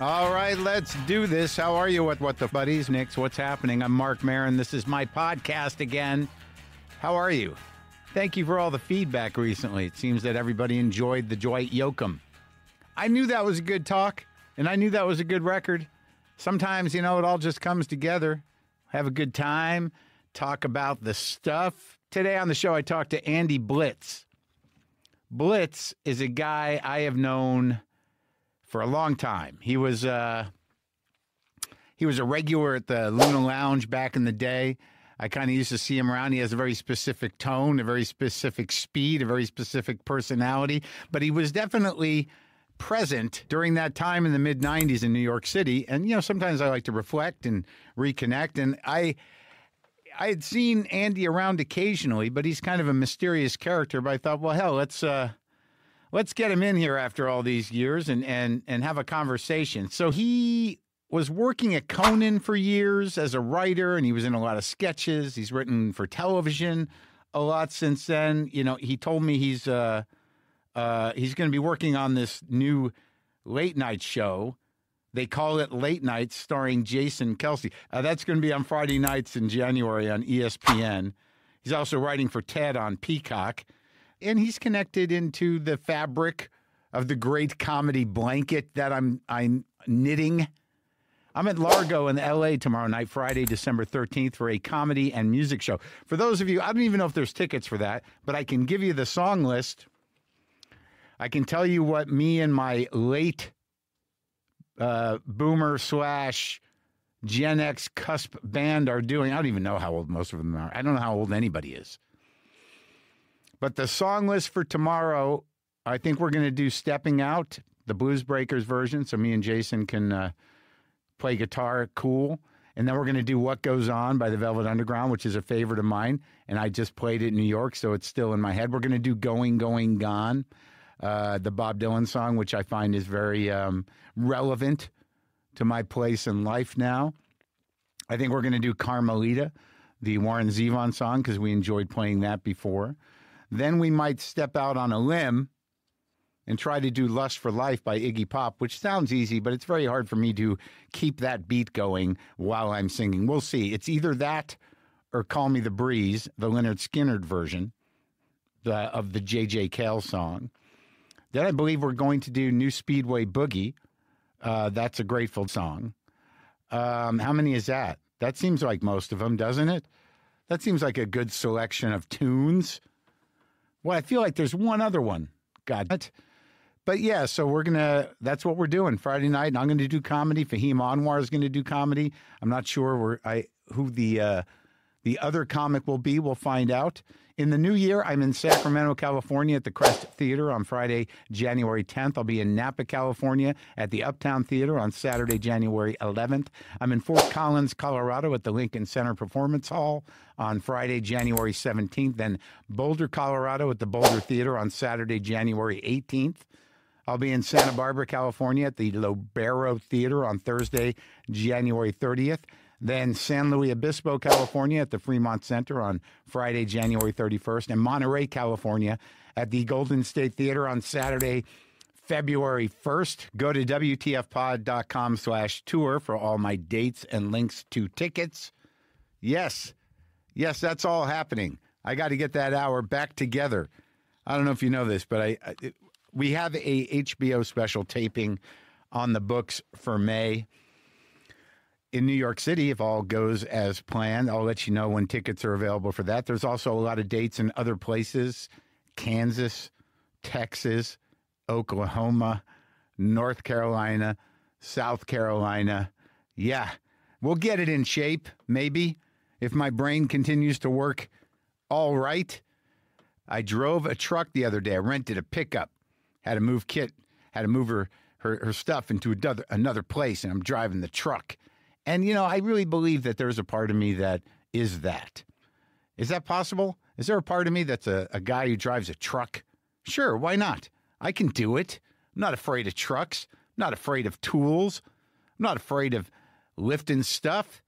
All right, let's do this. How are you, What the Buddies? Nix, what's happening? I'm Marc Maron. This is my podcast again. How are you? Thank you for all the feedback recently. It seems that everybody enjoyed the Dwight Yoakam. I knew that was a good talk, and I knew that was a good record. Sometimes, it all just comes together. Have a good time, talk about the stuff. Today on the show, I talked to Andy Blitz. Blitz is a guy I have known for a long time. He was a regular at the Luna Lounge back in the day. I kind of used to see him around. He has a very specific tone, a very specific speed, a very specific personality. But he was definitely present during that time in the mid-'90s in New York City. And, sometimes I like to reflect and reconnect. And I had seen Andy around occasionally, but he's kind of a mysterious character. But I thought, well, hell, let's get him in here after all these years and have a conversation. So he was working at Conan for years as a writer, and he was in a lot of sketches. He's written for television a lot since then. He told me he's going to be working on this new late night show. They call it Late Nights, starring Jason Kelsey. That's going to be on Friday nights in January on ESPN. He's also writing for Ted on Peacock. And he's connected into the fabric of the great comedy blanket that I'm knitting. I'm at Largo in L.A. tomorrow night, Friday, December 13th, for a comedy and music show. For those of you, I don't even know if there's tickets for that, but I can give you the song list. I can tell you what me and my late boomer / Gen X cusp band are doing. I don't even know how old most of them are. I don't know how old anybody is. But the song list for tomorrow, I think we're going to do Stepping Out, the Blues Breakers version, so me and Jason can play guitar cool. And then we're going to do What Goes On by the Velvet Underground, which is a favorite of mine. And I just played it in New York, so it's still in my head. We're going to do Going, Going, Gone, the Bob Dylan song, which I find is very relevant to my place in life now. I think we're going to do Carmelita, the Warren Zevon song, because we enjoyed playing that before. Then we might step out on a limb and try to do Lust for Life by Iggy Pop, which sounds easy, but it's very hard for me to keep that beat going while I'm singing. We'll see. It's either that or Call Me the Breeze, the Lynyrd Skynyrd version of the J.J. Cale song. Then I believe we're going to do New Speedway Boogie. That's a Grateful song. How many is that? That seems like most of them, doesn't it? That seems like a good selection of tunes. Well, I feel like there's one other one. God. But yeah, so that's what we're doing Friday night, and I'm going to do comedy. Fahim Anwar is going to do comedy. I'm not sure who the other comic will be. We'll find out. In the new year, I'm in Sacramento, California at the Crest Theater on Friday, January 10th. I'll be in Napa, California at the Uptown Theater on Saturday, January 11th. I'm in Fort Collins, Colorado at the Lincoln Center Performance Hall on Friday, January 17th. Then Boulder, Colorado at the Boulder Theater on Saturday, January 18th. I'll be in Santa Barbara, California at the Lobero Theater on Thursday, January 30th. Then San Luis Obispo, California at the Fremont Center on Friday, January 31st. And Monterey, California at the Golden State Theater on Saturday, February 1st. Go to WTFpod.com/tour for all my dates and links to tickets. Yes, that's all happening. I got to get that hour back together. I don't know if you know this, but we have a HBO special taping on the books for May in New York City. If all goes as planned, I'll let you know when tickets are available for that. There's also a lot of dates in other places: Kansas, Texas, Oklahoma, North Carolina, South Carolina. Yeah, we'll get it in shape, maybe, if my brain continues to work all right. I drove a truck the other day. I rented a pickup. Had to move Kit, had to move her stuff into another place, and I'm driving the truck. And, I really believe that there's a part of me that is that. Is that possible? Is there a part of me that's a guy who drives a truck? Sure, why not? I can do it. I'm not afraid of trucks. I'm not afraid of tools. I'm not afraid of lifting stuff.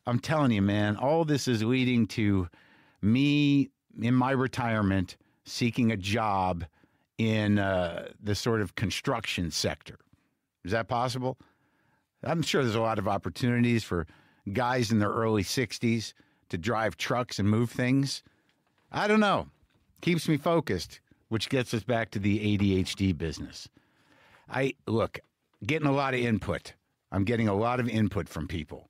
I'm telling you, man, all this is leading to me in my retirement seeking a job in the sort of construction sector. Is that possible? I'm sure there's a lot of opportunities for guys in their early 60s to drive trucks and move things. I don't know. Keeps me focused, which gets us back to the ADHD business. Getting a lot of input. I'm getting a lot of input from people.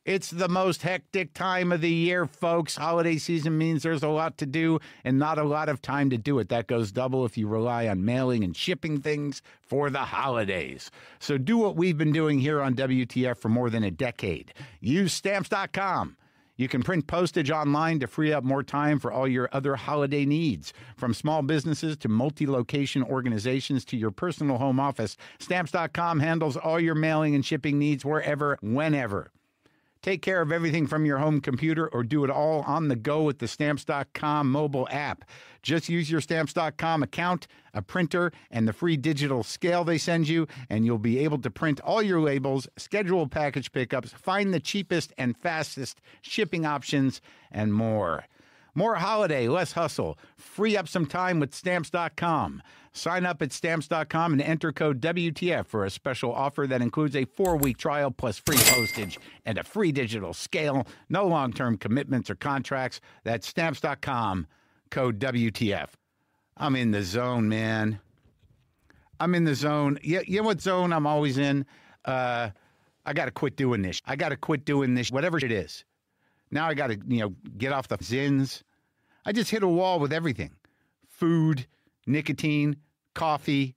It's the most hectic time of the year, folks. Holiday season means there's a lot to do and not a lot of time to do it. That goes double if you rely on mailing and shipping things for the holidays. So do what we've been doing here on WTF for more than a decade. Use Stamps.com. You can print postage online to free up more time for all your other holiday needs. From small businesses to multi-location organizations to your personal home office, Stamps.com handles all your mailing and shipping needs wherever, whenever. Take care of everything from your home computer or do it all on the go with the Stamps.com mobile app. Just use your Stamps.com account, a printer, and the free digital scale they send you, and you'll be able to print all your labels, schedule package pickups, find the cheapest and fastest shipping options, and more. More holiday, less hustle. Free up some time with Stamps.com. Sign up at Stamps.com and enter code WTF for a special offer that includes a 4-week trial plus free postage and a free digital scale. No long-term commitments or contracts. That's Stamps.com, code WTF. I'm in the zone, man. I'm in the zone. You know what zone I'm always in? I got to quit doing this. Whatever it is. Now I got to, get off the zins. I just hit a wall with everything. Food, nicotine, coffee,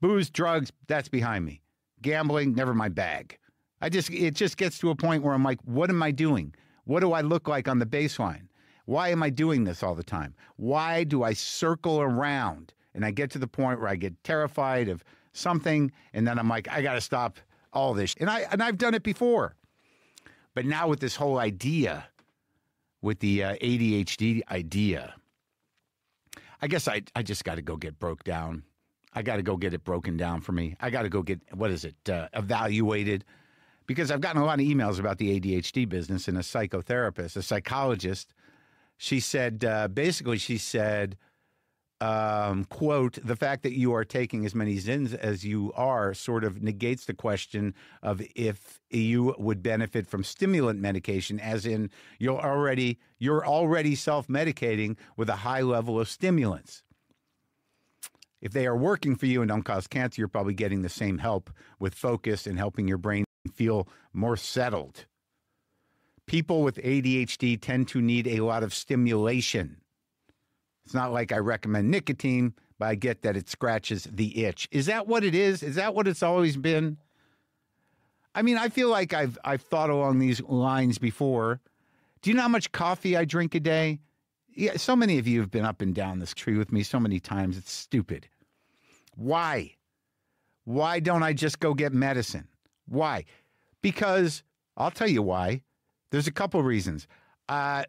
booze, drugs, that's behind me. Gambling, never my bag. It just gets to a point where I'm like, what am I doing? What do I look like on the baseline? Why am I doing this all the time? Why do I circle around? And I get to the point where I get terrified of something, and then I'm like, I got to stop all this. And I've done it before. But now with this whole idea, with the ADHD idea, I guess I just got to go get broke down. I got to go get it broken down for me. I got to go get, evaluated. Because I've gotten a lot of emails about the ADHD business, and a psychotherapist, a psychologist, she said, quote, the fact that you are taking as many Zins as you are sort of negates the question of if you would benefit from stimulant medication, as in you're already self-medicating with a high level of stimulants. If they are working for you and don't cause cancer, you're probably getting the same help with focus and helping your brain feel more settled. People with ADHD tend to need a lot of stimulation. It's not like I recommend nicotine, but I get that it scratches the itch. Is that what it is? Is that what it's always been? I mean, I feel like I've thought along these lines before. Do you know how much coffee I drink a day? Yeah, so many of you have been up and down this tree with me so many times. It's stupid. Why? Why don't I just go get medicine? Why? Because I'll tell you why. There's a couple reasons.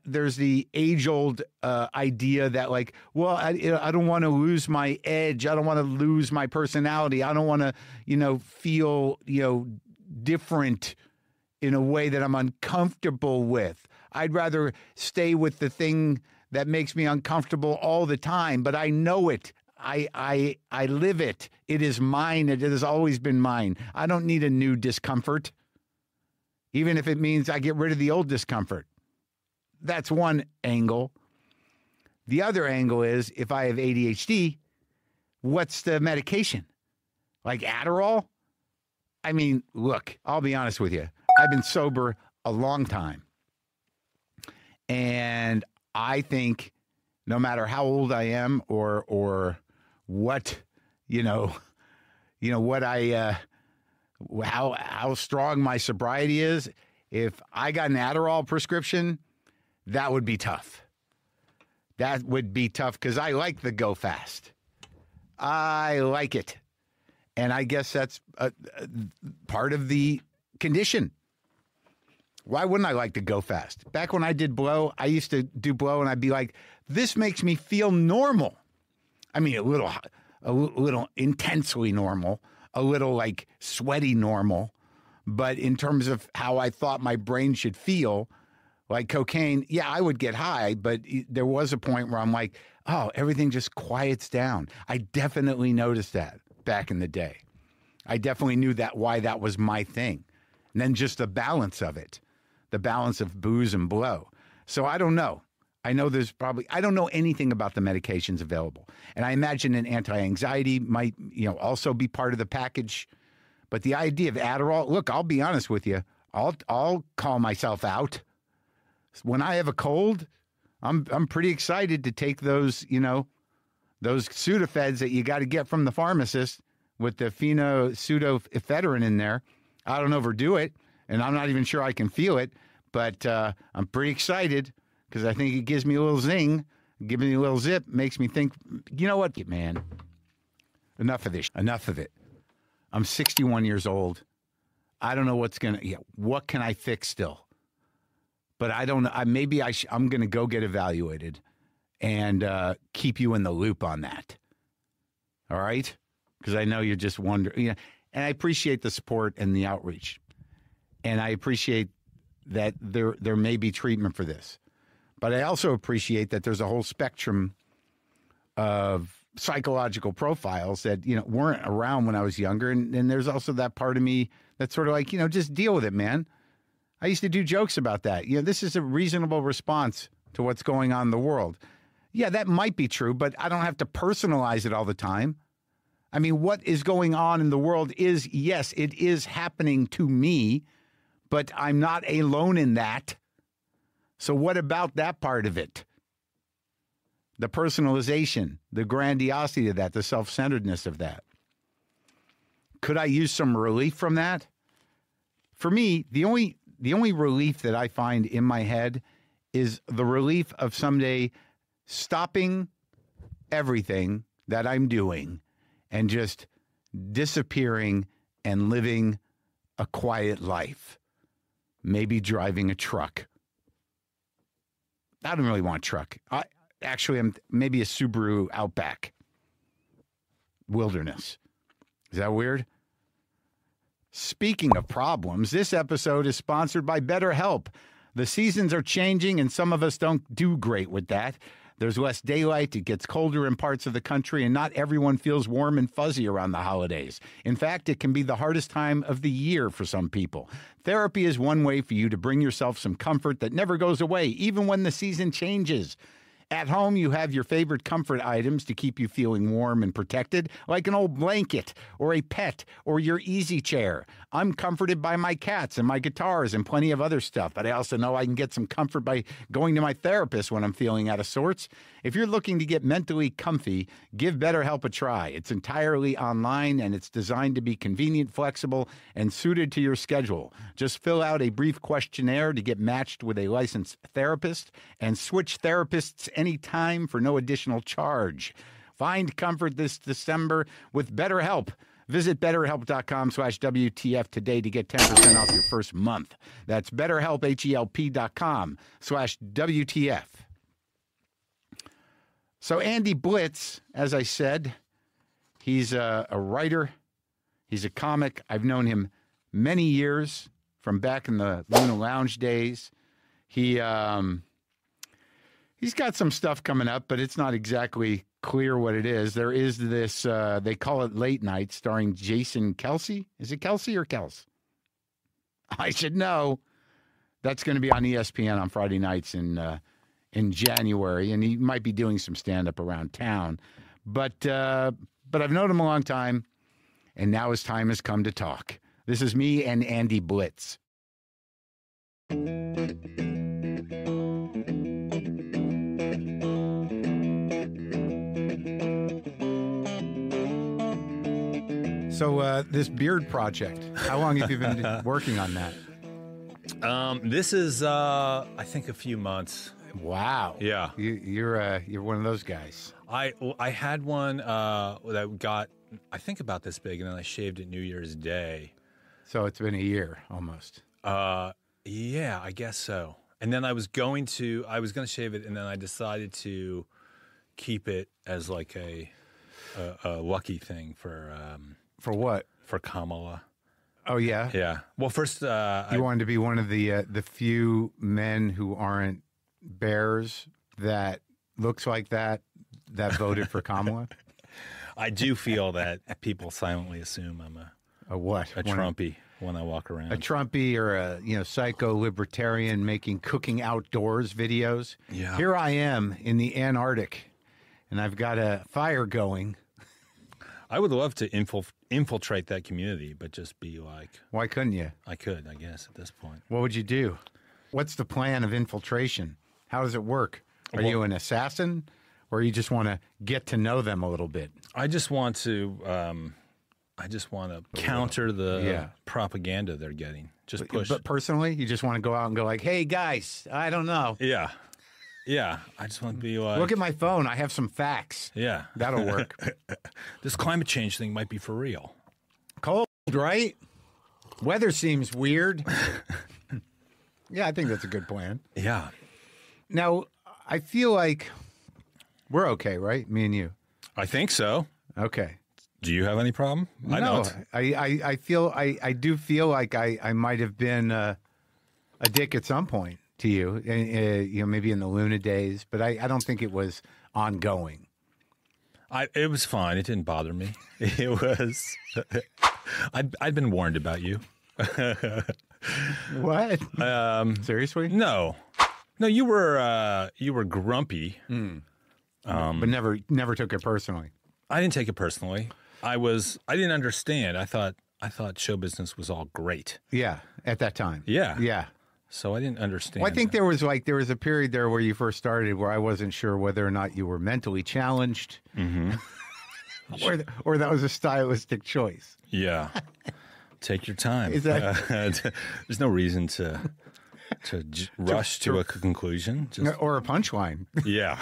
There's the age-old idea that, like, well, I don't want to lose my edge. I don't want to lose my personality. I don't want to, feel, different in a way that I'm uncomfortable with. I'd rather stay with the thing that makes me uncomfortable all the time, but I know it. I live it. It is mine. It has always been mine. I don't need a new discomfort, even if it means I get rid of the old discomfort. That's one angle. The other angle is, if I have ADHD, what's the medication? Like Adderall? I mean, look, I'll be honest with you. I've been sober a long time. And I think no matter how old I am or what, what how strong my sobriety is, if I got an Adderall prescription, that would be tough. That would be tough because I like the go fast. I like it. And I guess that's part of the condition. Why wouldn't I like to go fast? Back when I did blow, I used to do blow and I'd be like, this makes me feel normal. I mean, a little intensely normal, a little like sweaty normal. But in terms of how I thought my brain should feel, like cocaine, yeah, I would get high, but there was a point where I'm like, oh, everything just quiets down. I definitely noticed that back in the day. I definitely knew why that was my thing. And then just the balance of it, the balance of booze and blow. So I don't know. I know I don't know anything about the medications available. And I imagine an anti-anxiety might, also be part of the package. But the idea of Adderall, look, I'll be honest with you. I'll call myself out. When I have a cold, I'm pretty excited to take those, those Sudafeds that you got to get from the pharmacist with the pseudoephedrine in there. I don't overdo it, and I'm not even sure I can feel it, but I'm pretty excited because I think it gives me a little zing, gives me a little zip, makes me think, you know what, man, enough of this, enough of it. I'm 61 years old. I don't know what can I fix still? But I don't know. Maybe I'm going to go get evaluated and keep you in the loop on that. All right? Because I know you're just wondering. And I appreciate the support and the outreach. And I appreciate that there may be treatment for this. But I also appreciate that there's a whole spectrum of psychological profiles that, weren't around when I was younger. And there's also that part of me that's sort of like, just deal with it, man. I used to do jokes about that. This is a reasonable response to what's going on in the world. Yeah, that might be true, but I don't have to personalize it all the time. I mean, what is going on in the world is, yes, it is happening to me, but I'm not alone in that. So what about that part of it? The personalization, the grandiosity of that, the self-centeredness of that. Could I use some relief from that? For me, the only relief that I find in my head is the relief of someday stopping everything that I'm doing and just disappearing and living a quiet life. Maybe driving a truck. I don't really want a truck. I'm maybe a Subaru Outback. Wilderness. Is that weird? Speaking of problems, this episode is sponsored by BetterHelp. The seasons are changing, and some of us don't do great with that. There's less daylight, it gets colder in parts of the country, and not everyone feels warm and fuzzy around the holidays. In fact, it can be the hardest time of the year for some people. Therapy is one way for you to bring yourself some comfort that never goes away, even when the season changes. At home, you have your favorite comfort items to keep you feeling warm and protected, like an old blanket or a pet or your easy chair. I'm comforted by my cats and my guitars and plenty of other stuff, but I also know I can get some comfort by going to my therapist when I'm feeling out of sorts. If you're looking to get mentally comfy, give BetterHelp a try. It's entirely online, and it's designed to be convenient, flexible, and suited to your schedule. Just fill out a brief questionnaire to get matched with a licensed therapist and switch therapists anytime for no additional charge. Find comfort this December with BetterHelp. Visit BetterHelp.com/WTF today to get 10% off your first month. That's BetterHelp, HELP.com/WTF. So Andy Blitz, as I said, he's a writer. He's a comic. I've known him many years from back in the Luna Lounge days. He's got some stuff coming up, but it's not exactly clear what it is. There is this, they call it Late Night, starring Jason Kelsey. Is it Kelsey or Kels? I should know. That's going to be on ESPN on Friday nights in January, and he might be doing some stand-up around town. But I've known him a long time, and now his time has come to talk. This is me and Andy Blitz. So this beard project, how long have you been working on that? This is, I think, a few months. Wow. Yeah. You're one of those guys. I had one that got, I think, about this big, and then I shaved it New Year's Day. So it's been a year almost. Yeah, I guess so. And then I was going to shave it, and then I decided to keep it as like a lucky thing for what? For Kamala. Oh yeah. Yeah. Well, first, you wanted to be one of the few men who aren't bears that looks like that voted for Kamala. I do feel that people silently assume I'm A what? A Trumpy when I walk around. A Trumpy or a psycho libertarian making cooking outdoors videos. Yeah. Here I am in the Antarctic, and I've got a fire going. I would love to infiltrate that community, but just be like... Why couldn't you? I could, I guess, at this point. What would you do? What's the plan of infiltration? How does it work? Are you an assassin, or you just want to get to know them a little bit? I just want to counter the propaganda they're getting. Just push. But personally, you just want to go out and go like, "Hey guys, I don't know." Yeah. I just want to be like, look at my phone. I have some facts. Yeah, that'll work. This climate change thing might be for real. Cold, right? Weather seems weird. Yeah, I think that's a good plan. Yeah. Now, I feel like we're okay, right? Me and you. I think so. Okay. Do you have any problem? I No, don't. I do feel like I might have been a dick at some point to you, maybe in the Luna days, but I don't think it was ongoing. It was fine. It didn't bother me. It was. I'd been warned about you. What? Seriously? No, you were grumpy. But never took it personally. I didn't take it personally. I didn't understand. I thought show business was all great. Yeah, at that time. Yeah. So I didn't understand. Well, I think there was a period there where you first started where I wasn't sure whether or not you were mentally challenged, or that was a stylistic choice. Yeah. Take your time. Is that... There's no reason to rush to a conclusion. Or a punchline. Yeah.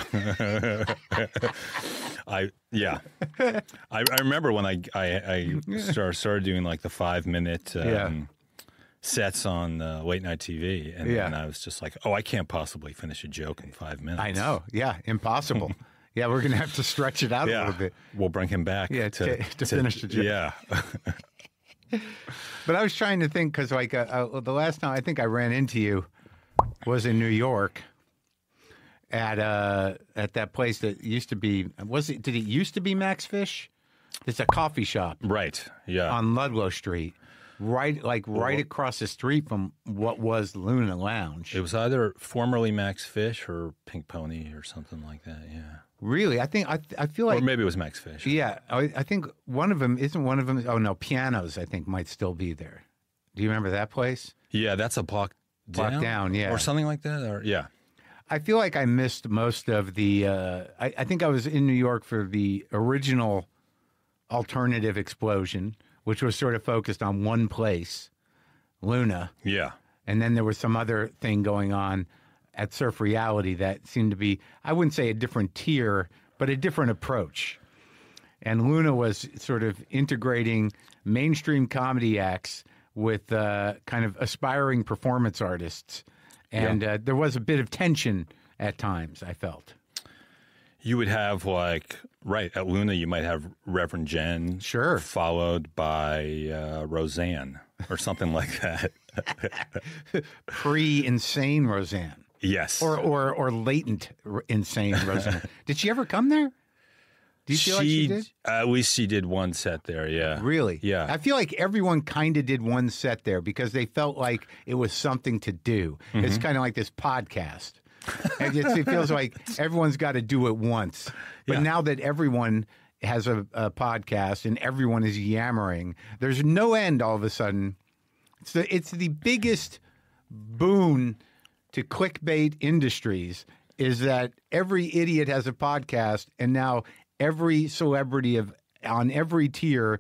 I remember when I started doing like the 5-minute sets on late night TV, and then I was just like, oh, I can't possibly finish a joke in 5 minutes. I know. Yeah, impossible. Yeah, we're going to have to stretch it out a little bit. We'll bring him back to finish the joke. Yeah. But I was trying to think, because like the last time I think I ran into you was in New York at that place that used to be, did it used to be Max Fish? It's a coffee shop. Right, yeah. On Ludlow Street. Right across the street from what was Luna Lounge. It was either formerly Max Fish or Pink Pony or something like that, yeah. Really? I feel like... Or maybe it was Max Fish. Yeah. I think one of them... Oh, no. Pianos, I think, might still be there. Do you remember that place? Yeah, that's a block down. Block down, yeah. Or something like that? Or yeah. I feel like I missed most of the... I think I was in New York for the original alternative explosion, which was sort of focused on one place, Luna. Yeah. And then there was some other thing going on at Surf Reality that seemed to be, I wouldn't say a different tier, but a different approach. And Luna was sort of integrating mainstream comedy acts with kind of aspiring performance artists. And there was a bit of tension at times, I felt. You would have at Luna, you might have Reverend Jen. Sure. Followed by Roseanne or something like that. Pre-insane Roseanne. Yes. Or latent insane Roseanne. Did she ever come there? Do you feel like she did? At least she did one set there, yeah. Really? Yeah. I feel like everyone kind of did one set there because they felt like it was something to do. Mm-hmm. It's kind of like this podcast. It feels like everyone's got to do it once. But now that everyone has a podcast and everyone is yammering, there's no end all of a sudden. It's the biggest boon to clickbait industries is that every idiot has a podcast, and now every celebrity on every tier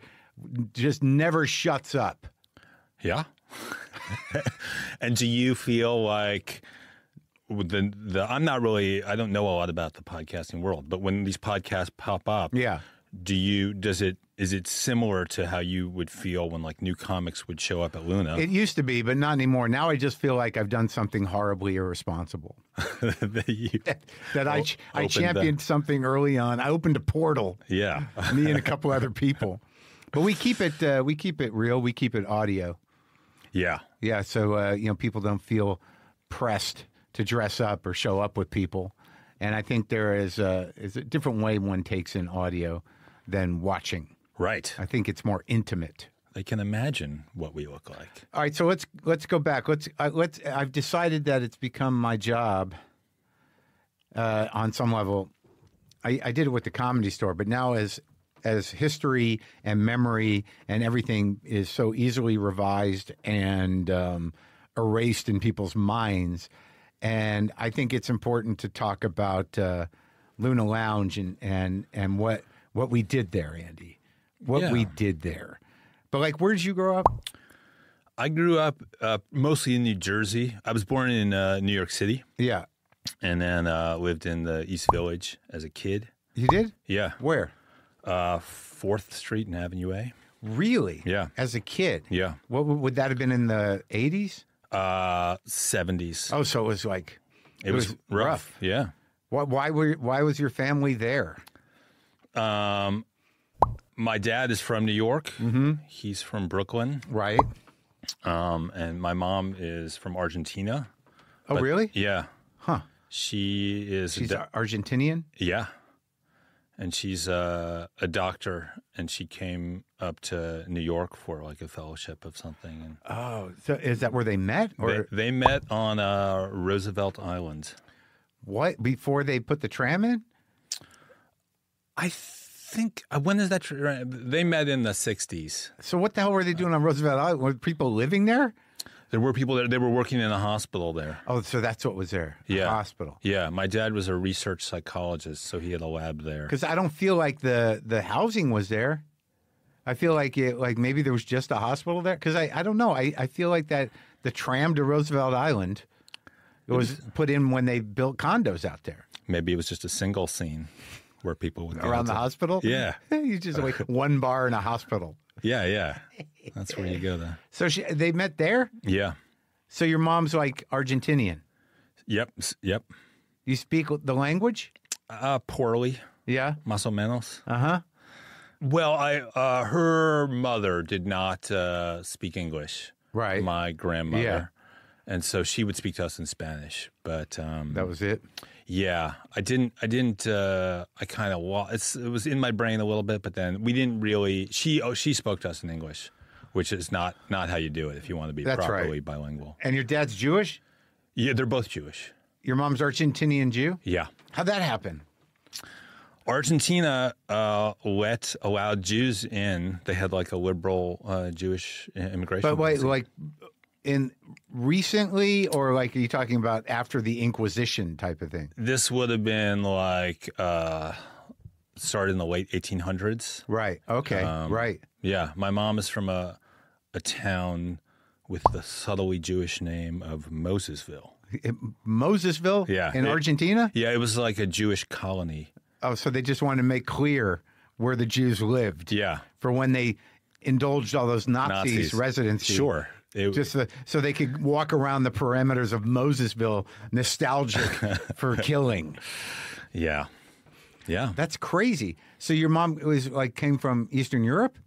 just never shuts up. Yeah. And do you feel like I'm not really, I don't know a lot about the podcasting world, but when these podcasts pop up, is it similar to how you would feel when like new comics would show up at Luna? It used to be, but not anymore. Now I just feel like I've done something horribly irresponsible. I championed something early on. I opened a portal. Yeah. Me and a couple other people. But we keep it real. We keep it audio. Yeah. Yeah. So, people don't feel pressed to dress up or show up with people. And I think there is a different way one takes in audio than watching. Right. I think it's more intimate. I can imagine what we look like. All right, so let's go back. I've decided that it's become my job on some level. I did it with the Comedy Store, but now as history and memory and everything is so easily revised and erased in people's minds, and I think it's important to talk about Luna Lounge and what we did there, Andy. What we did there. But like, where did you grow up? I grew up mostly in New Jersey. I was born in New York City. Yeah. And then lived in the East Village as a kid. You did? Yeah. Where? 4th Street and Avenue A. Really? Yeah. As a kid? Yeah. What would that have been in the 80s? 70s. Oh, so it was like... It was rough. Yeah. Why was your family there? My dad is from New York. Mm-hmm. He's from Brooklyn. Right. And my mom is from Argentina. Oh, really? Yeah. Huh. She's Argentinian? Yeah. And she's a doctor, and she came up to New York for like a fellowship of something. And so is that where they met? Or they met on Roosevelt Island. What? Before they put the tram in? I think, when is that? They met in the 60s. So what the hell were they doing on Roosevelt Island? Were people living there? There were people there. They were working in a hospital there. Oh, so that's what was there? Yeah. A hospital. Yeah. My dad was a research psychologist, so he had a lab there. Because I don't feel like the housing was there. I feel like maybe there was just a hospital there. Because I don't know. I feel like that the tram to Roosevelt Island was put in when they built condos out there. Maybe it was just a single scene where people would go around the hospital. Yeah. You just like one bar in a hospital. Yeah. That's where you go there. So they met there? Yeah. So your mom's like Argentinian? Yep. You speak the language? Poorly. Yeah. Más o menos. Uh-huh. Well, her mother did not speak English. Right. My grandmother. Yeah. And so she would speak to us in Spanish, but that was it. Yeah, I didn't. I kind of it was in my brain a little bit, but then we didn't really. She spoke to us in English, which is not how you do it if you want to be properly bilingual. And your dad's Jewish? Yeah, they're both Jewish. Your mom's Argentinian Jew? Yeah. How'd that happen? Argentina allowed Jews in. They had like a liberal Jewish immigration But wait, policy. like in recently, or like are you talking about after the Inquisition type of thing? This would have been like started in the late 1800s. Right. Okay. Right. Yeah. My mom is from a town with the subtly Jewish name of Mosesville. Mosesville? Yeah. In Argentina? Yeah. It was like a Jewish colony. Oh, so they just wanted to make clear where the Jews lived. Yeah. For when they indulged all those Nazis' residency. Sure. So they could walk around the perimeters of Mosesville nostalgic for killing. Yeah. Yeah. That's crazy. So your mom came from Eastern Europe?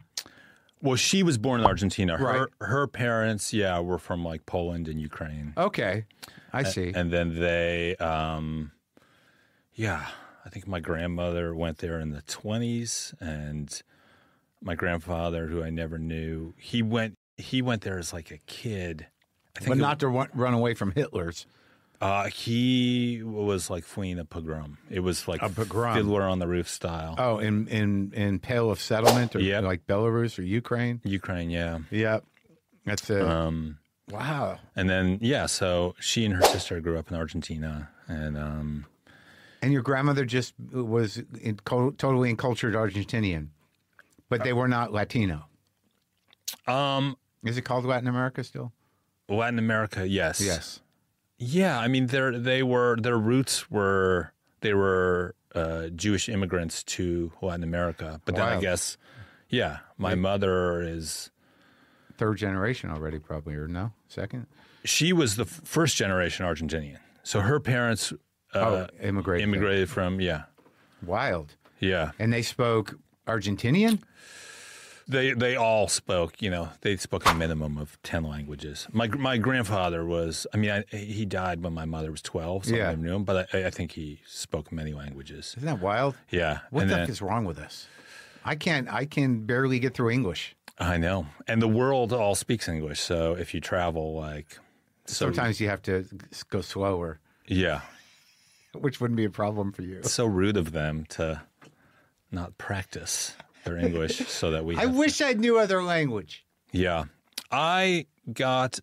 Well, she was born in Argentina. Right. Her parents, were from like Poland and Ukraine. Okay. I see. And then they, I think my grandmother went there in the 1920s, and my grandfather, who I never knew, he went there as like a kid. But not to run away from Hitler's. He was like fleeing a pogrom. It was like a pogrom. Fiddler on the Roof style. Oh, in Pale of Settlement, or like Belarus or Ukraine? Ukraine, yeah. Yep. That's it. Wow. And then, so she and her sister grew up in Argentina. And your grandmother just was totally encultured Argentinian, but they were not Latino. Is it called Latin America still? Latin America, yes. Yes. Yeah, I mean, their roots were Jewish immigrants to Latin America, but then I guess, my mother is third generation already, probably, or no, second. She was the first generation Argentinian, so her parents immigrated from Wild. Yeah, and they spoke Argentinian. They all spoke, they spoke a minimum of 10 languages. My grandfather was, he died when my mother was 12, so I never knew him, but I think he spoke many languages. Isn't that wild? Yeah. What the heck is wrong with us? I can barely get through English. I know. And the world all speaks English. So if you travel, like... Sometimes you have to go slower. Yeah. Which wouldn't be a problem for you. It's so rude of them to not practice their English so that we I wish I knew other language. Yeah. I got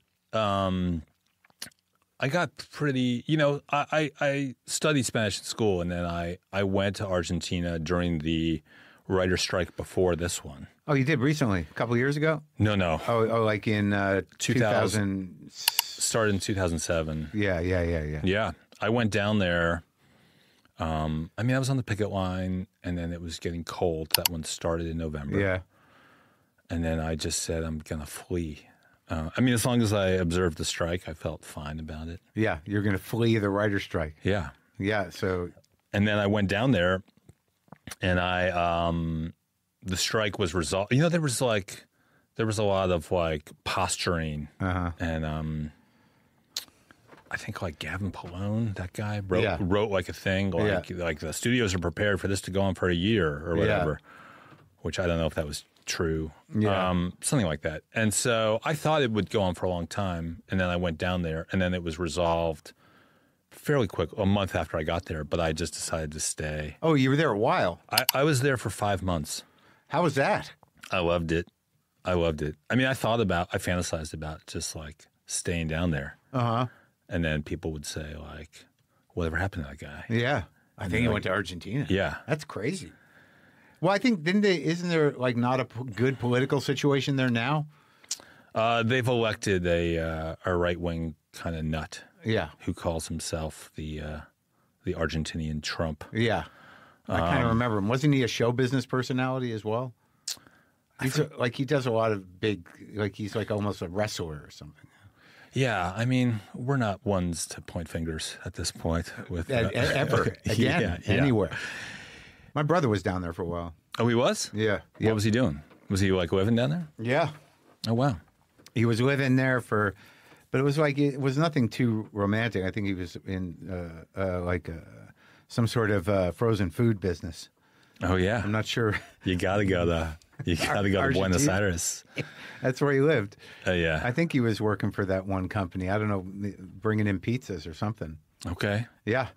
pretty, I studied Spanish in school, and then I went to Argentina during the writer strike before this one. Oh, you did recently? A couple of years ago? No. Oh, like in 2000. Started in 2007. Yeah. Yeah. I went down there. I was on the picket line, and then it was getting cold. That one started in November. Yeah. And then I just said, I'm going to flee. As long as I observed the strike, I felt fine about it. Yeah, you're going to flee the writer's strike. Yeah. Yeah, so... And then I went down there, and the strike was resolved. There was a lot of, like, posturing. Uh-huh. And I think, like, Gavin Pallone, that guy, wrote like, a thing, like the studios are prepared for this to go on for a year or whatever, which I don't know if that was true. Yeah. Something like that. And so I thought it would go on for a long time, and then I went down there, and then it was resolved fairly quick, a month after I got there, but I just decided to stay. Oh, you were there a while. I was there for 5 months. How was that? I loved it. I fantasized about just like staying down there. Uh-huh. And then people would say, like, whatever happened to that guy? Yeah. I think he went to Argentina. Yeah. That's crazy. Well, I think, isn't there, like, not a good political situation there now? They've elected a right-wing kind of nut. Yeah. Who calls himself the Argentinian Trump. Yeah. I kind of remember him. Wasn't he a show business personality as well? He does a lot of big, like, he's like almost a wrestler or something. Yeah, we're not ones to point fingers at this point. With ever again, anywhere. My brother was down there for a while. Oh, he was? Yeah. What was he doing? Was he like living down there? Yeah. Oh, wow. He was living there but it was nothing too romantic. I think he was in some sort of frozen food business. Oh yeah, I'm not sure. You gotta go to Buenos Aires. That's where he lived. Yeah, I think he was working for that one company. I don't know, bringing in pizzas or something. Okay. Yeah.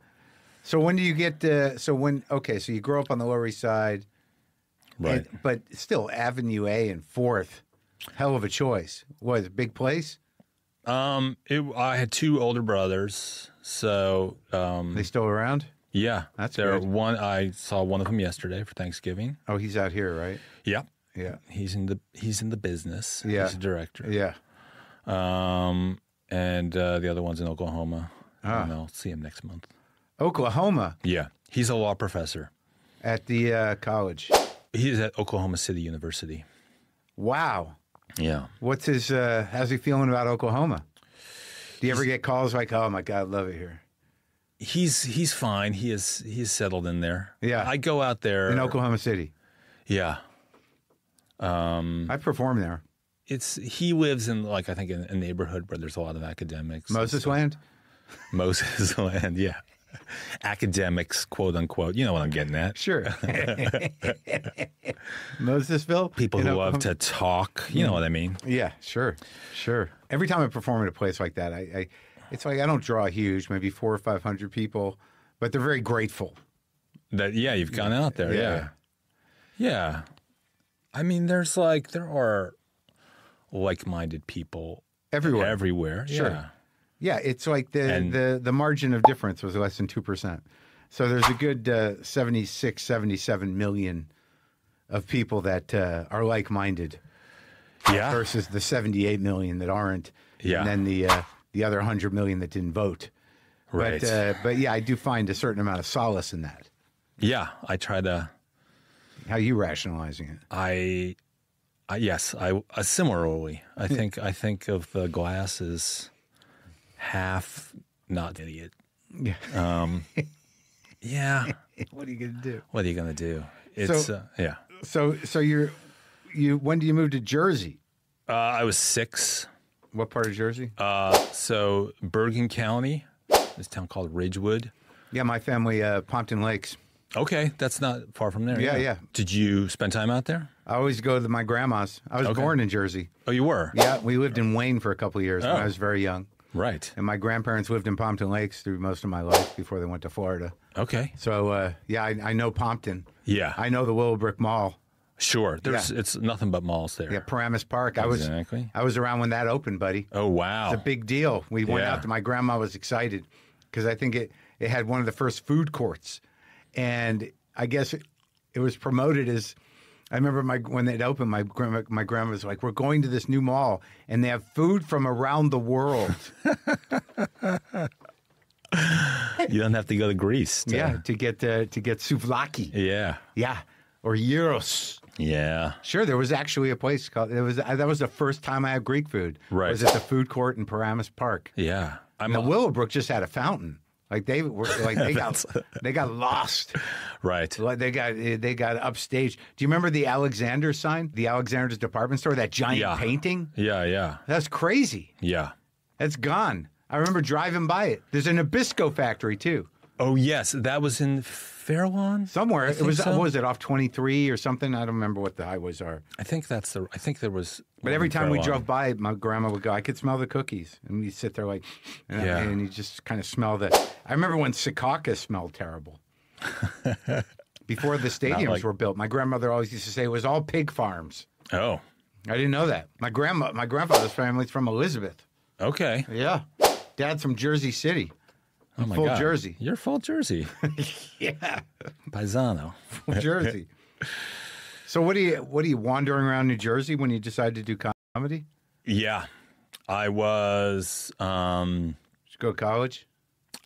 So when do you get? So you grow up on the Lower East Side, right? But still, Avenue A and 4th, hell of a choice. Was it a big place? I had 2 older brothers, so they still around? Yeah, that's good. I saw one of them yesterday for Thanksgiving. Oh, he's out here, right? Yeah, yeah. He's in the business. Yeah, he's a director. Yeah. And the other one's in Oklahoma. And I'll see him next month. Oklahoma. Yeah, he's a law professor at the college. He's at Oklahoma City University. Wow. Yeah. What's his? How's he feeling about Oklahoma? Do you ever get calls like, "Oh my God, love it here"? He's fine. He's settled in there. Yeah. I go out there in Oklahoma City. Yeah. I perform there. He lives in I think in a neighborhood where there's a lot of academics. Moses Land. Moses Land. Yeah. Academics, quote unquote. You know what I'm getting at. Sure. Mosesville? People who love to talk. You know what I mean? Yeah, sure. Every time I perform at a place like that, it's like I don't draw huge, maybe 400 or 500 people, but they're very grateful. You've gone out there. Yeah. There are like-minded people everywhere. Sure. Yeah, it's like the margin of difference was less than 2%. So there's a good 76, 77 million of people that are like-minded versus the 78 million that aren't. Yeah. And then the other 100 million that didn't vote. Right. But yeah, I do find a certain amount of solace in that. Yeah, I try to. How are you rationalizing it? Yes, similarly. I think of the glass as half not an idiot. Yeah. Yeah. What are you going to do? What are you going to do? It's yeah. So you when do you move to Jersey? I was 6. What part of Jersey? So Bergen County, this town called Ridgewood. Yeah, my family, Pompton Lakes. Okay, that's not far from there. Yeah. Did you spend time out there? I always go to my grandma's. I was born in Jersey. Oh, you were? Yeah, we lived in Wayne for a couple of years when I was very young. Right. And my grandparents lived in Pompton Lakes through most of my life before they went to Florida. Okay. So, I know Pompton. Yeah. I know the Willowbrook Mall. Sure. It's nothing but malls there. Yeah, Paramus Park. Exactly. I was around when that opened, buddy. Oh, wow. It's a big deal. We went out. My grandma was excited because I think it had one of the first food courts. And I guess it was promoted as... I remember when it opened, my grandma was like, "We're going to this new mall, and they have food from around the world." You don't have to go to Greece. To get souvlaki. Yeah, or gyros. Yeah, sure. There was actually a place called. That was the first time I had Greek food. Right, was at the food court in Paramus Park. Yeah, the Willowbrook just had a fountain. Like they got lost. Right. Like they got upstaged. Do you remember the Alexander sign? The Alexander's department store, that giant painting? Yeah. That's crazy. Yeah. That's gone. I remember driving by it. There's a Nabisco factory too. Oh yes, that was in Fairlawn? Somewhere. It was so. What was it, off 23 or something? I don't remember what the highways are. I think there was. But every time we drove by, my grandma would go, "I could smell the cookies." And we'd sit there like, and you just kind of smell the... I remember when Secaucus smelled terrible. Before the stadiums were built, my grandmother always used to say it was all pig farms. Oh. I didn't know that. My grandfather's family's from Elizabeth. Okay. Yeah. Dad's from Jersey City. Oh my full God. Jersey. You're full Jersey. Yeah. Paisano. Full Jersey. So what are you wandering around New Jersey when you decided to do comedy? Yeah. I was Did you go to college?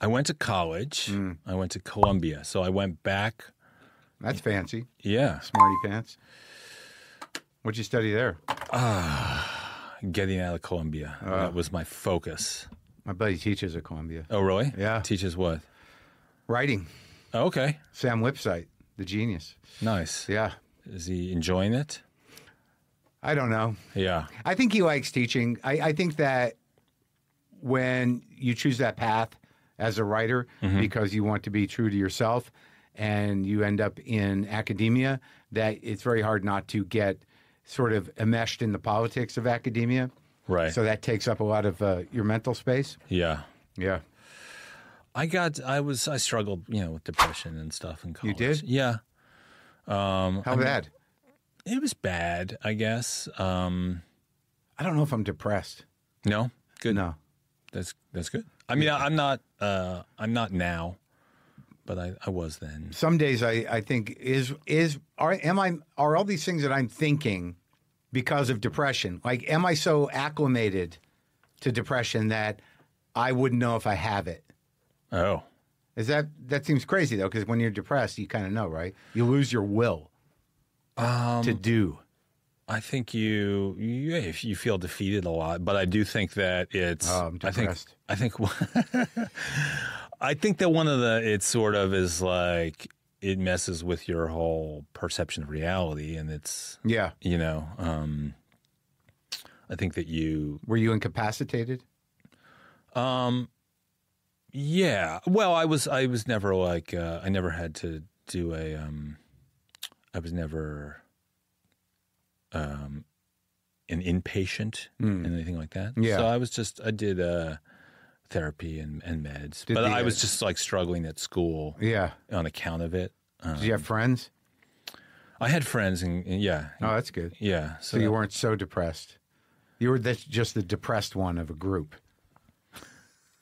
I went to college. I went to Columbia. So I went back. That's fancy. Yeah. Smarty pants. What'd you study there? Getting out of Columbia. That was my focus. My buddy teaches at Columbia. Oh, really? Yeah. Teaches what? Writing. Oh, okay. Sam Lipsyte, the genius. Nice. Yeah. Is he enjoying it? I don't know. Yeah. I think he likes teaching. I think that when you choose that path as a writer because you want to be true to yourself and you end up in academia, that it's very hard not to get sort of enmeshed in the politics of academia. Right. So that takes up a lot of your mental space. Yeah. Yeah. I struggled, with depression and stuff in college. You did? Yeah. How bad? It was bad, I guess. I don't know if I'm depressed. No? Good. No. That's good. I mean, I'm not now, but I was then. Some days I think are all these things that I'm thinking because of depression? Like, am I so acclimated to depression that I wouldn't know if I have it? Oh. That seems crazy though, because when you're depressed, you kind of know, right? You lose your will to do. I think if you feel defeated a lot, but I do think that it's. Oh, I'm depressed. I think that one of it sort of is like it messes with your whole perception of reality, and it's I think that were you incapacitated? Yeah. Well, I was never like I never had to do I was never an inpatient and anything like that. Yeah. So I did therapy and meds, but I was just like struggling at school. Yeah. On account of it. Did you have friends? I had friends, and yeah. Oh, that's good. Yeah. So you weren't so depressed. You were just the depressed one of a group.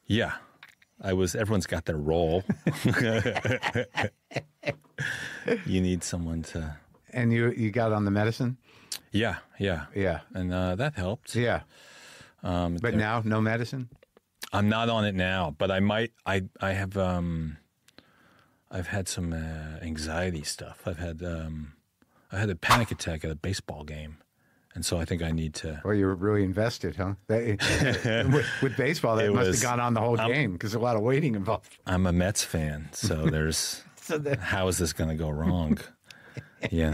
Yeah. Everyone's got their role. You need someone to. And you got on the medicine? Yeah. Yeah. And that helped. Yeah. But now, no medicine? I'm not on it now, but I might. I have. I've had some anxiety stuff. I had a panic attack at a baseball game, and so I think I need to. Well, you're really invested, huh? With baseball, that must have gone on the whole game because there's a lot of waiting involved. I'm a Mets fan, so there's. How is this going to go wrong? Wait,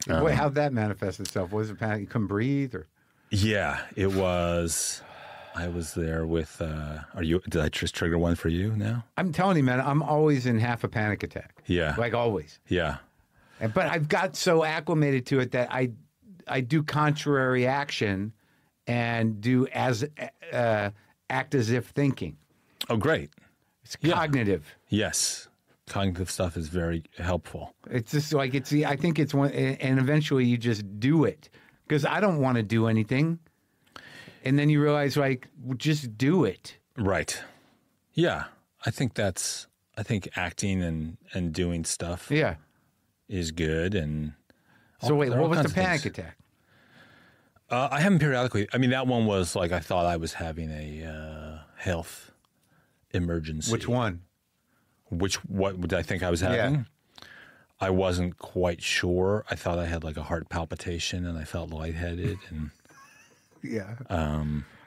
how'd that manifest itself? Was it panic? You couldn't breathe, or? Yeah, it was. I was there with. Did I just trigger one for you now? I'm telling you, man. I'm always in half a panic attack. Yeah, like always. Yeah. But I've got so acclimated to it that I do contrary action and do act as if thinking. Oh, great. It's cognitive. Yes. Cognitive stuff is very helpful. It's just like I think it's one, and eventually you just do it because I don't want to do anything, and then you realize like just do it. Right. Yeah. I think acting and doing stuff. Yeah. Is good. And so wait, what was the panic attack? I have them periodically. I mean, that one was like I thought I was having a health emergency. Which one? What did I think I was having? Yeah. I wasn't quite sure. I thought I had like a heart palpitation and I felt lightheaded and yeah.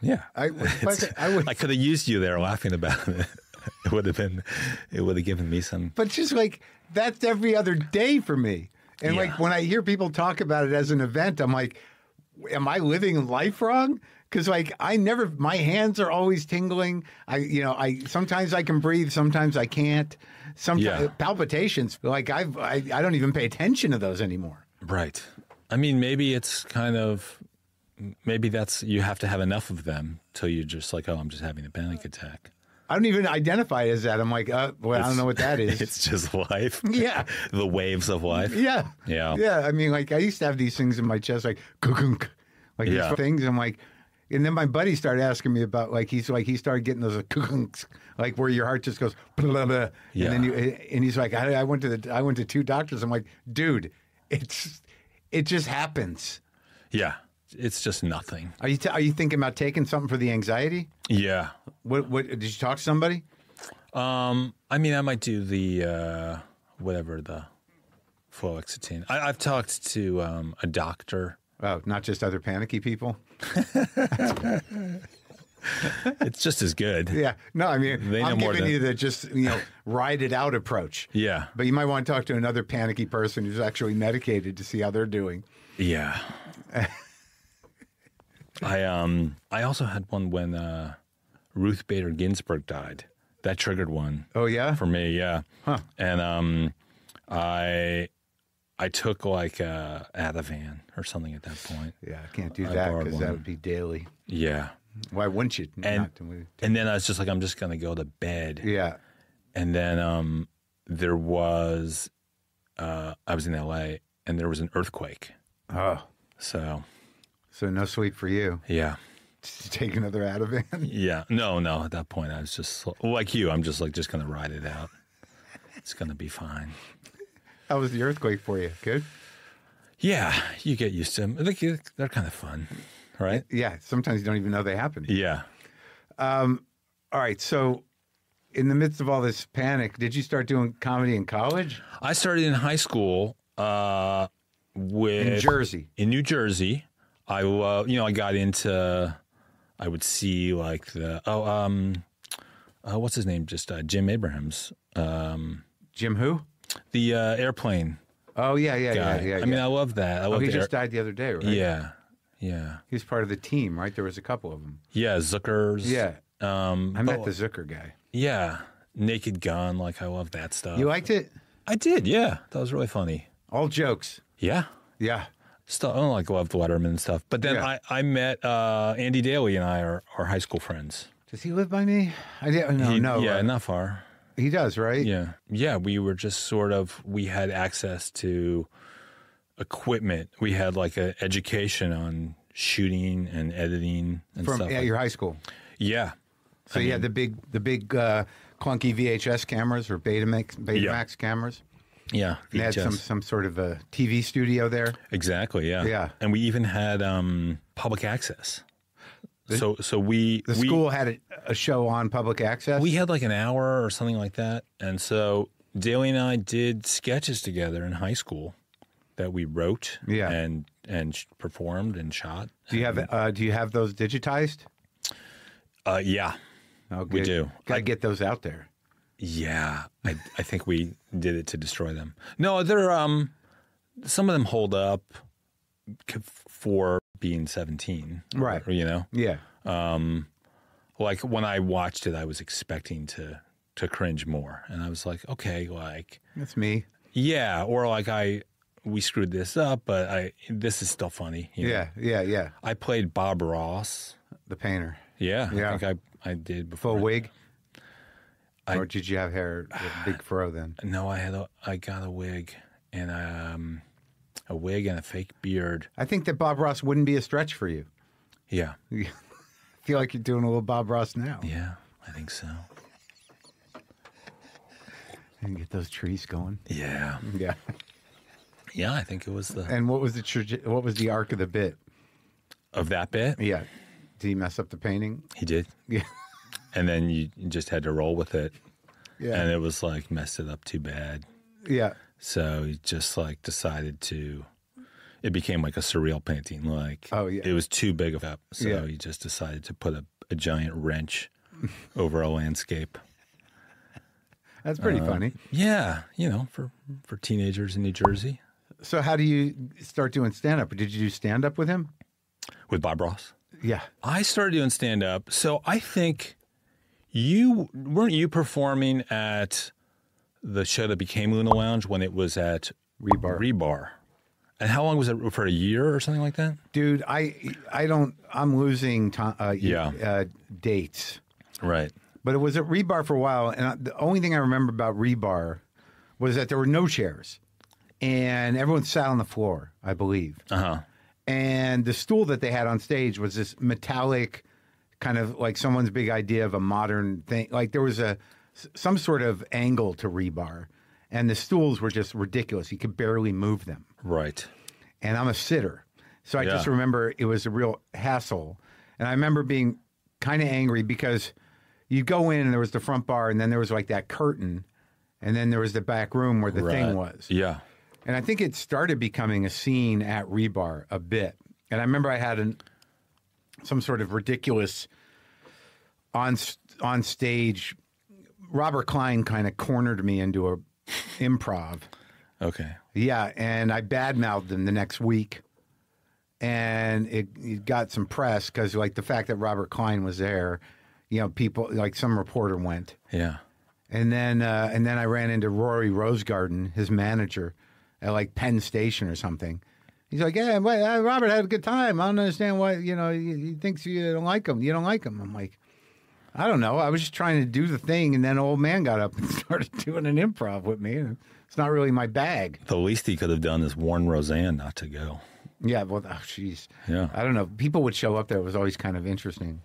Yeah. I could have used you there laughing about it. It would have given me some. But just like that's every other day for me. And like when I hear people talk about it as an event, I'm like, am I living life wrong? Because like my hands are always tingling. Sometimes I can breathe, sometimes I can't. Sometimes palpitations, like I don't even pay attention to those anymore. Right. I mean, maybe it's that's you have to have enough of them till you're just like, oh, I'm just having a panic attack. I don't even identify it as that. I'm like, I don't know what that is. It's just life. Yeah. The waves of life. Yeah. Yeah. Yeah. I mean, like I used to have these things in my chest, like, like these things. I'm like, and then my buddy started asking me about, he started getting those like where your heart just goes, blah, blah, blah. Yeah. And then he's like, I went to 2 doctors. I'm like, dude, it just happens. Yeah. It's just nothing. Are you thinking about taking something for the anxiety? Yeah. What did you talk to somebody? I mean, I might do the the fluoxetine. I've talked to a doctor. Oh, not just other panicky people? It's just as good. Yeah. No, I mean, I'm giving you the just, ride it out approach. Yeah. But you might want to talk to another panicky person who's actually medicated to see how they're doing. Yeah. I also had one when Ruth Bader Ginsburg died. That triggered one. Oh yeah, for me, yeah. Huh. And I took like Ativan or something at that point. Yeah, I can't do that because that would be daily. Yeah. Why wouldn't you? And then I was just like, I'm just gonna go to bed. Yeah. And then there was I was in LA and there was an earthquake. Oh. So no sleep for you. Yeah. Take another Ativan? Yeah. No. At that point, I was just like you. I'm just going to ride it out. It's going to be fine. How was the earthquake for you? Good? Yeah. You get used to them. They're kind of fun, right? Yeah. Sometimes you don't even know they happen. Yeah. All right. So in the midst of all this panic, did you start doing comedy in college? I started in high school in New Jersey. I got into, I would see like what's his name? Just Jim Abrahams. Jim who? The airplane. Oh, yeah. I mean, I love that. He just died the other day, right? Yeah. He was part of the team, right? There was a couple of them. Yeah, Zuckers. Yeah. I met the Zucker guy. Yeah. Naked Gun, like I love that stuff. You liked it? I did, yeah. That was really funny. All jokes. Yeah. Yeah. Still, I don't love Letterman and stuff. But then I met Andy Daly and I are high school friends. Does he live by me? No. Yeah, not far. He does, right? Yeah. Yeah, we were just we had access to equipment. We had like an education on shooting and editing and stuff. At your high school? Yeah. So you had the big clunky VHS cameras or Betamax cameras? Yeah, they had some sort of a TV studio there. Exactly. Yeah. Yeah. And we even had public access. So the school had a show on public access. We had like an hour or something like that, and so Daly and I did sketches together in high school that we wrote. Yeah. And performed and shot. Do you have those digitized? Yeah. Oh, good. We do. Gotta get those out there. Yeah, I think we did it to destroy them. No, they're some of them hold up for being 17, right? Yeah. Like when I watched it, I was expecting to cringe more, and I was like, okay, like that's me. Yeah, or like I we screwed this up, but this is still funny. Yeah. I played Bob Ross, the painter. Yeah. I think I did before. Full wig. Or did you have hair with a big fro then? No, I got a wig and a wig and a fake beard. I think that Bob Ross wouldn't be a stretch for you. Yeah. I feel like you're doing a little Bob Ross now. Yeah, I think so. And get those trees going. Yeah. Yeah. Yeah, I think it was the. And what was the arc of the bit? Of that bit? Yeah. Did he mess up the painting? He did. Yeah. And then you just had to roll with it. Yeah. And it was like messed it up too bad. Yeah. So he just like decided it became like a surreal painting. Like, oh, yeah. It was too big of a, so he just decided to put a giant wrench over a landscape. That's pretty funny. Yeah. For teenagers in New Jersey. So how do you start doing stand-up? Did you do stand-up with him? With Bob Ross? Yeah. I started doing stand-up. So I think weren't you performing at the show that became Luna Lounge when it was at Rebar? And how long was it? For a year or something like that? Dude, I'm losing dates. Right. But it was at Rebar for a while, and the only thing I remember about Rebar was that there were no chairs, and everyone sat on the floor, I believe. Uh-huh. And the stool that they had on stage was this metallic, kind of like someone's big idea of a modern thing. Like there was some sort of angle to Rebar, and the stools were just ridiculous. You could barely move them. Right. And I'm a sitter, so I just remember it was a real hassle. And I remember being kind of angry because you go in and there was the front bar, and then there was like that curtain, and then there was the back room where the thing was. Yeah. And I think it started becoming a scene at Rebar a bit. And I remember I had some sort of ridiculous on stage. Robert Klein kind of cornered me into a improv. Okay. Yeah, and I badmouthed him the next week. And it got some press because like the fact that Robert Klein was there, people like some reporter went. Yeah. And then I ran into Rory Rosegarden, his manager, at like Penn Station or something. He's like, "Yeah, Robert had a good time. I don't understand why he thinks you don't like him. You don't like him." I'm like, I don't know. I was just trying to do the thing, and then an old man got up and started doing an improv with me. And it's not really my bag. The least he could have done is warn Roseanne not to go. Yeah, well, jeez. Yeah. I don't know. People would show up there. It was always kind of interesting.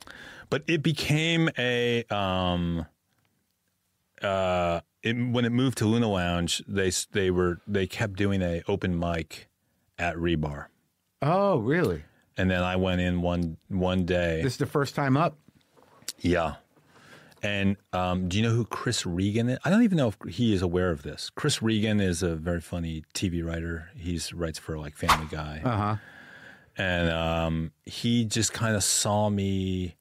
But it became when it moved to Luna Lounge, they kept doing a open mic at Rebar. Oh, really? And then I went in one day. This is the first time up? Yeah. And do you know who Chris Regan is? I don't even know if he is aware of this. Chris Regan is a very funny TV writer. He writes for like Family Guy. Uh-huh. And he just kind of saw me.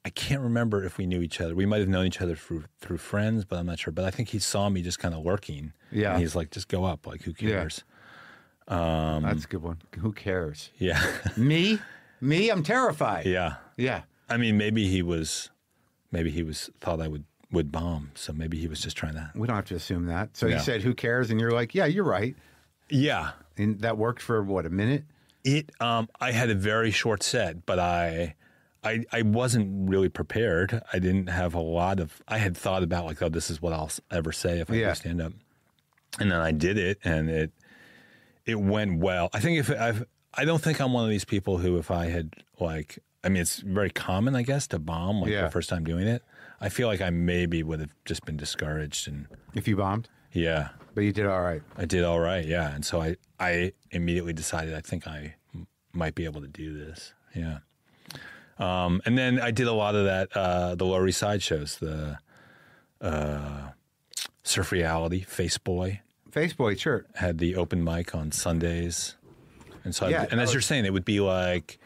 I can't remember if we knew each other. We might have known each other through friends, but I'm not sure. But I think he saw me just kind of lurking. Yeah. And he's like, just go up. Like, who cares? Yeah. That's a good one. Who cares? Yeah. Me? I'm terrified. Yeah. Yeah. I mean, maybe he thought I would bomb. So maybe he was just trying to. We don't have to assume that. So he said, who cares? And you're like, yeah, you're right. Yeah. And that worked for what, a minute? I had a very short set, but I wasn't really prepared. I didn't have I had thought about like, oh, this is what I'll ever say if I do stand up. And then I did it and it went well. I think I don't think I'm one of these people who, if I had like, I mean, it's very common, I guess, to bomb like the first time doing it. I feel like I maybe would have just been discouraged. And if you bombed? Yeah. But you did all right. I did all right, yeah. And so I immediately decided I think I might be able to do this. Yeah. And then I did a lot of that, the Lower East Side shows, the Surf Reality, Face Boy. Face Boy, sure. Had the open mic on Sundays. And so, and as you're saying, it would be like,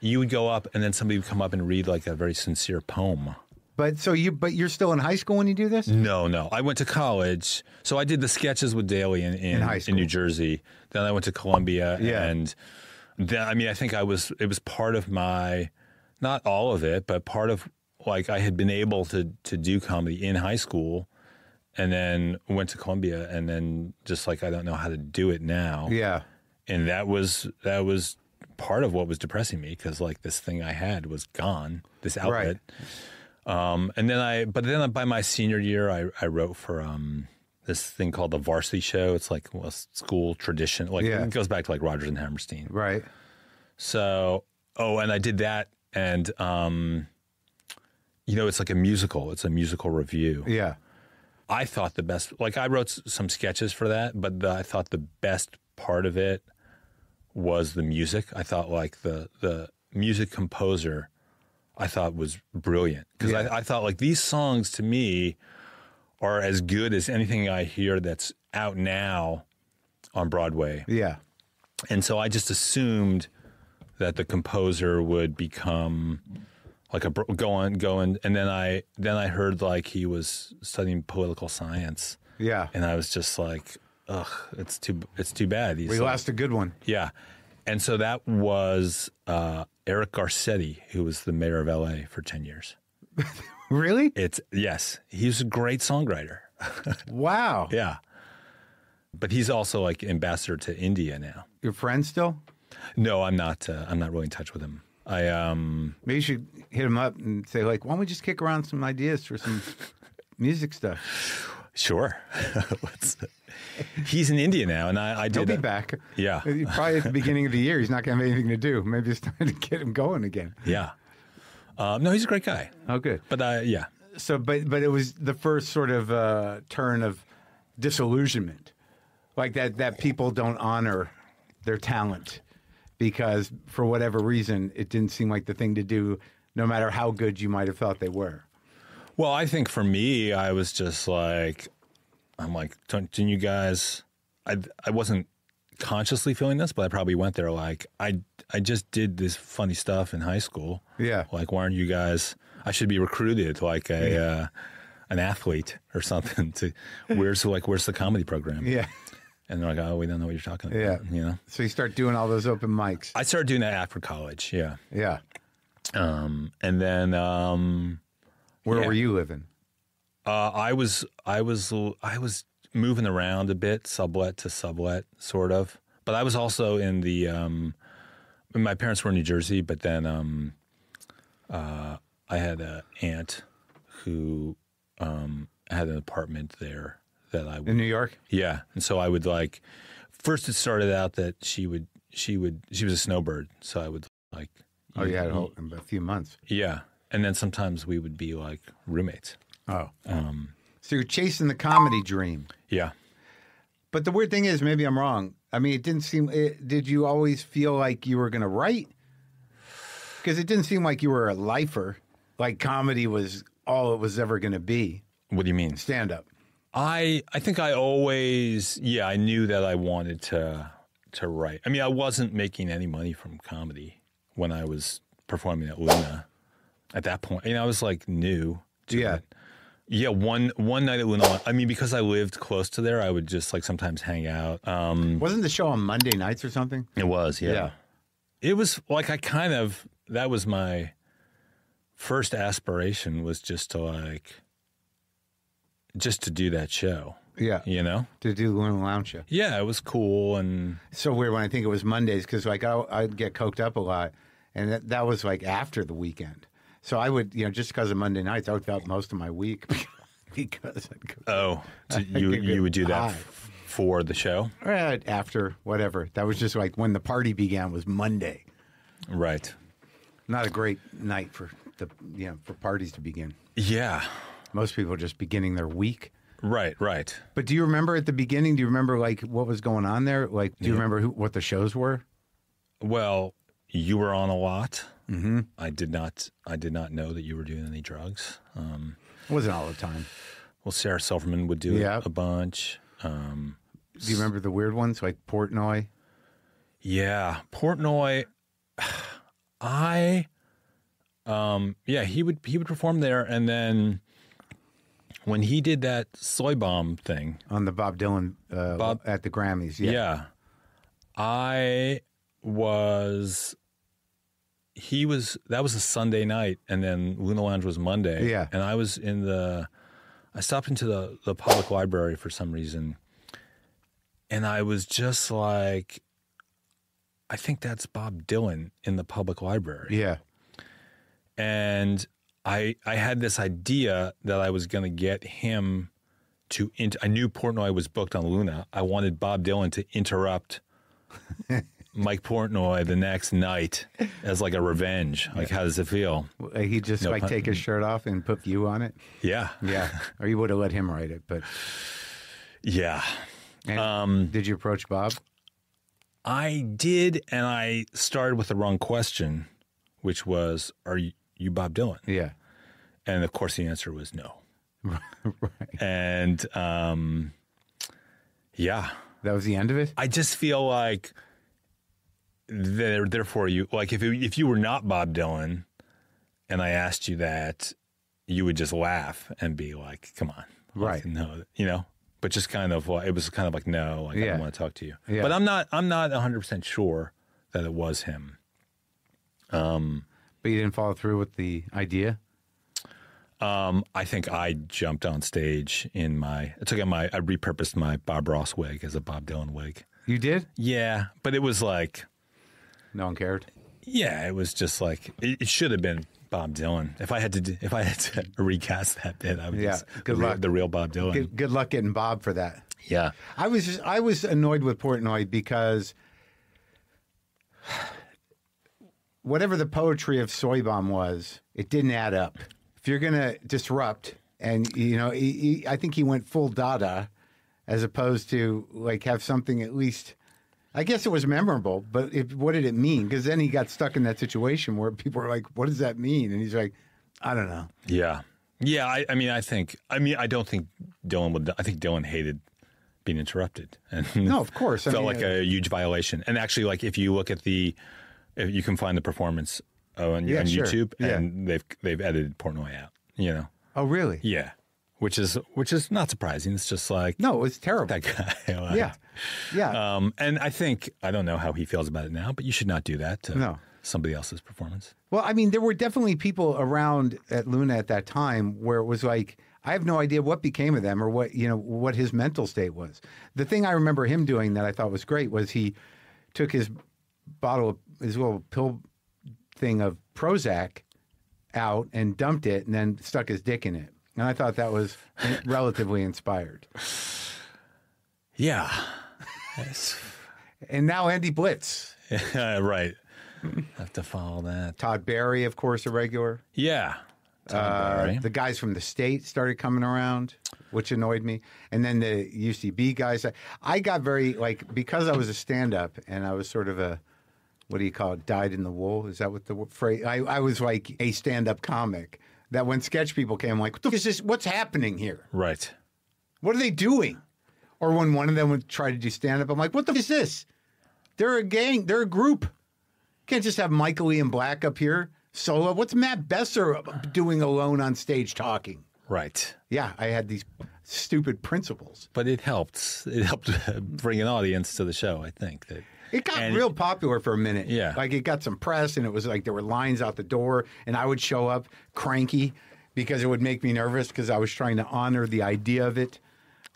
you would go up and then somebody would come up and read like a very sincere poem. But you're still in high school when you do this? No. I went to college. So I did the sketches with Daly in high school in New Jersey. Then I went to Columbia. Yeah. And then, I mean, I think it was part of my, not all of it, but part of like I had been able to do comedy in high school. and then went to Columbia, and then just like I don't know how to do it now. Yeah, and that was part of what was depressing me, because like this thing I had was gone, this outlet. Right. And then by my senior year, I wrote for this thing called the Varsity Show. It's like a school tradition, like it goes back to like Rodgers and Hammerstein. Right. So, and I did that, and it's like a musical. It's a musical review. Yeah. I thought the best, like I wrote some sketches for that, but I thought the best part of it was the music. I thought like the music composer, I thought was brilliant, because I thought like these songs to me are as good as anything I hear that's out now on Broadway. Yeah. And so I just assumed that the composer would become like go on, and then I heard like he was studying political science. Yeah. And I was just like, ugh, it's too bad. We lost a good one. Yeah. And so that was Eric Garcetti, who was the mayor of LA for 10 years. Really? Yes. He was a great songwriter. Wow. Yeah. But he's also like ambassador to India now. Your friend still? No, I'm not really in touch with him. Maybe you should hit him up and say like, why don't we just kick around some ideas for some music stuff? Sure. He's in India now, and I did. He'll be back. Yeah. Probably at the beginning of the year, he's not going to have anything to do. Maybe it's time to get him going again. Yeah. No, he's a great guy. Oh, good. But yeah. So, but it was the first sort of turn of disillusionment, like that people don't honor their talent because for whatever reason it didn't seem like the thing to do, no matter how good you might have thought they were. Well, I think for me, I was just like, I'm like, don't you guys? I wasn't consciously feeling this, but I probably went there like, I just did this funny stuff in high school. Yeah. Like, why aren't you guys? I should be recruited like an athlete or something. Where's the comedy program? Yeah. And they're like, oh, we don't know what you're talking about. Yeah. You know. So you start doing all those open mics. I started doing that after college. Yeah. Yeah. And then where were you living? I was moving around a bit, sublet to sublet, sort of. But I was also in the. My parents were in New Jersey, but then I had an aunt who had an apartment there that I would, in New York. Yeah, and so I would like. First, it started out that she was a snowbird, so I would like. Oh, you had a few months. Yeah, and then sometimes we would be like roommates. Oh, so you're chasing the comedy dream. Yeah, but the weird thing is, maybe I'm wrong. I mean, it didn't seem. Did you always feel like you were going to write? Because it didn't seem like you were a lifer. Like comedy was all it was ever going to be. What do you mean? Stand up. I think I always, I knew that I wanted to write. I mean, I wasn't making any money from comedy when I was performing at Luna. At that point, I was like new to it. Yeah, one night at Luna. I mean, because I lived close to there, I would just like sometimes hang out. Wasn't the show on Monday nights or something? It was, yeah. It was like that was my first aspiration, was just to do that show. Yeah. You know? To do the Luna Lounge show. Yeah, it was cool. And so weird when I think it was Mondays, because like I'd get coked up a lot, and that was like after the weekend. So I would, just because of Monday nights, I would fill out most of my week because I'd go. So you would do that for the show? After, whatever. That was just like when the party began was Monday. Right. Not a great night for for parties to begin. Yeah. Most people are just beginning their week. Right. But do you remember at the beginning, do you remember like what was going on there? Like, do you remember what the shows were? Well, you were on a lot. Mm-hmm. I did not know that you were doing any drugs. It wasn't all the time. Well, Sarah Silverman would do it a bunch. Do you remember the weird ones like Portnoy? Yeah, Portnoy. He would perform there, and then when he did that soy bomb thing on the Bob Dylan at the Grammys, that was a Sunday night, and then Luna Lounge was Monday. Yeah, and I was in the I stopped into the public library for some reason, and I was just like, I think that's Bob Dylan in the public library. Yeah. And I had this idea that I was going to get him to, I knew Portnoy was booked on Luna. I wanted Bob Dylan to interrupt Mike Portnoy the next night as like a revenge. Like, how does it feel? He just take his shirt off and put you on it? Yeah. Yeah. Or you would have let him write it, but. Yeah. And did you approach Bob? I did, and I started with the wrong question, which was, are you Bob Dylan? Yeah. And of course the answer was no. Right. And yeah. That was the end of it? I just feel like therefore you, like if you were not Bob Dylan and I asked you that, you would just laugh and be like, come on. Right. No, you know, but just kind of, it was kind of like, no, like, I don't want to talk to you. Yeah. But I'm not 100% sure that it was him. But you didn't follow through with the idea? I think I jumped on stage I repurposed my Bob Ross wig as a Bob Dylan wig. You did? Yeah, but it was like, no one cared? Yeah, it was just like, it should have been Bob Dylan. If I had to recast that bit, I would just the real Bob Dylan. Good luck getting Bob for that. Yeah. I was annoyed with Portnoy because whatever the poetry of Soy Bomb was, it didn't add up. If you're going to disrupt, and, you know, I think he went full Dada as opposed to, like, have something at least, I guess it was memorable, but what did it mean? Because then he got stuck in that situation where people were like, what does that mean? And he's like, I don't know. Yeah. Yeah, I don't think Dylan would, I think Dylan hated being interrupted. And no, of course. Felt like a huge violation. And actually, like, if you look at if you can find the performance on YouTube, and they've edited Portnoy out, you know. Oh, really? Yeah. Which is not surprising. It's just like, no, it was terrible. That guy. Like, yeah. And I don't know how he feels about it now, but you should not do that to somebody else's performance. Well, I mean, there were definitely people around at Luna at that time where it was like, I have no idea what became of them or what his mental state was. The thing I remember him doing that I thought was great was he took his little pill thing of Prozac out and dumped it and then stuck his dick in it. And I thought that was relatively inspired. Yeah. And now Andy Blitz. Right. Have to follow that. Todd Barry, of course, a regular. Yeah. Todd Barry. The guys from the state started coming around, which annoyed me. And then the UCB guys. I got very, like, because I was a stand-up and I was sort of a, what do you call it, dyed in the wool? Is that what the phrase? I was like a stand-up comic. That when sketch people came, I'm like, what the fuck is this? What's happening here? Right. What are they doing? Or when one of them would try to do stand-up, I'm like, what the fuck is this? They're a gang. They're a group. Can't just have Michael Ian Black up here solo. What's Matt Besser doing alone on stage talking? Right. Yeah, I had these stupid principles. But it helped. It helped bring an audience to the show, I think. It got real popular for a minute. Yeah. Like, it got some press, and it was like there were lines out the door, and I would show up cranky because it would make me nervous because I was trying to honor the idea of it.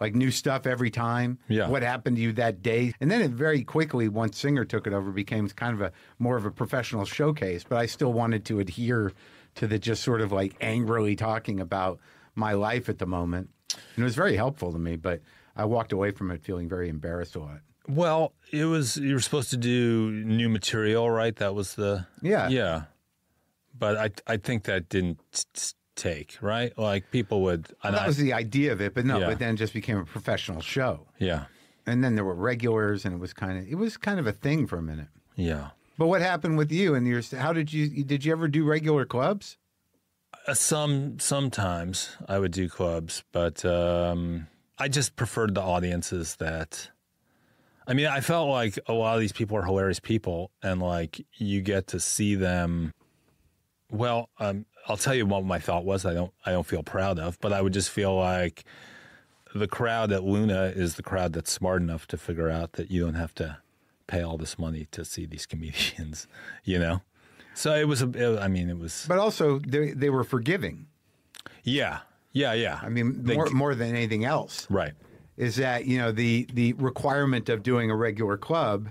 Like, new stuff every time. Yeah. What happened to you that day? And then it very quickly, once Singer took it over, became kind of more of a professional showcase. But I still wanted to adhere to the just sort of like angrily talking about my life at the moment. And it was very helpful to me, but I walked away from it feeling very embarrassed a lot. Well, you were supposed to do new material, right? That was the... Yeah. But I think that didn't take, right? Like, people would... That was the idea of it, but no, but then it just became a professional show. Yeah. And then there were regulars, and it was kind of a thing for a minute. Yeah. But what happened with you and how did you ever do regular clubs? Sometimes I would do clubs, but I just preferred the audiences that... I mean, I felt like a lot of these people are hilarious people, and like you get to see them. Well, I'll tell you what my thought was. I don't feel proud of, but I would just feel like the crowd at Luna is the crowd that's smart enough to figure out that you don't have to pay all this money to see these comedians, you know. So it was. But also they were forgiving. Yeah. Yeah. I mean, more than anything else. Right. Is that, the requirement of doing a regular club,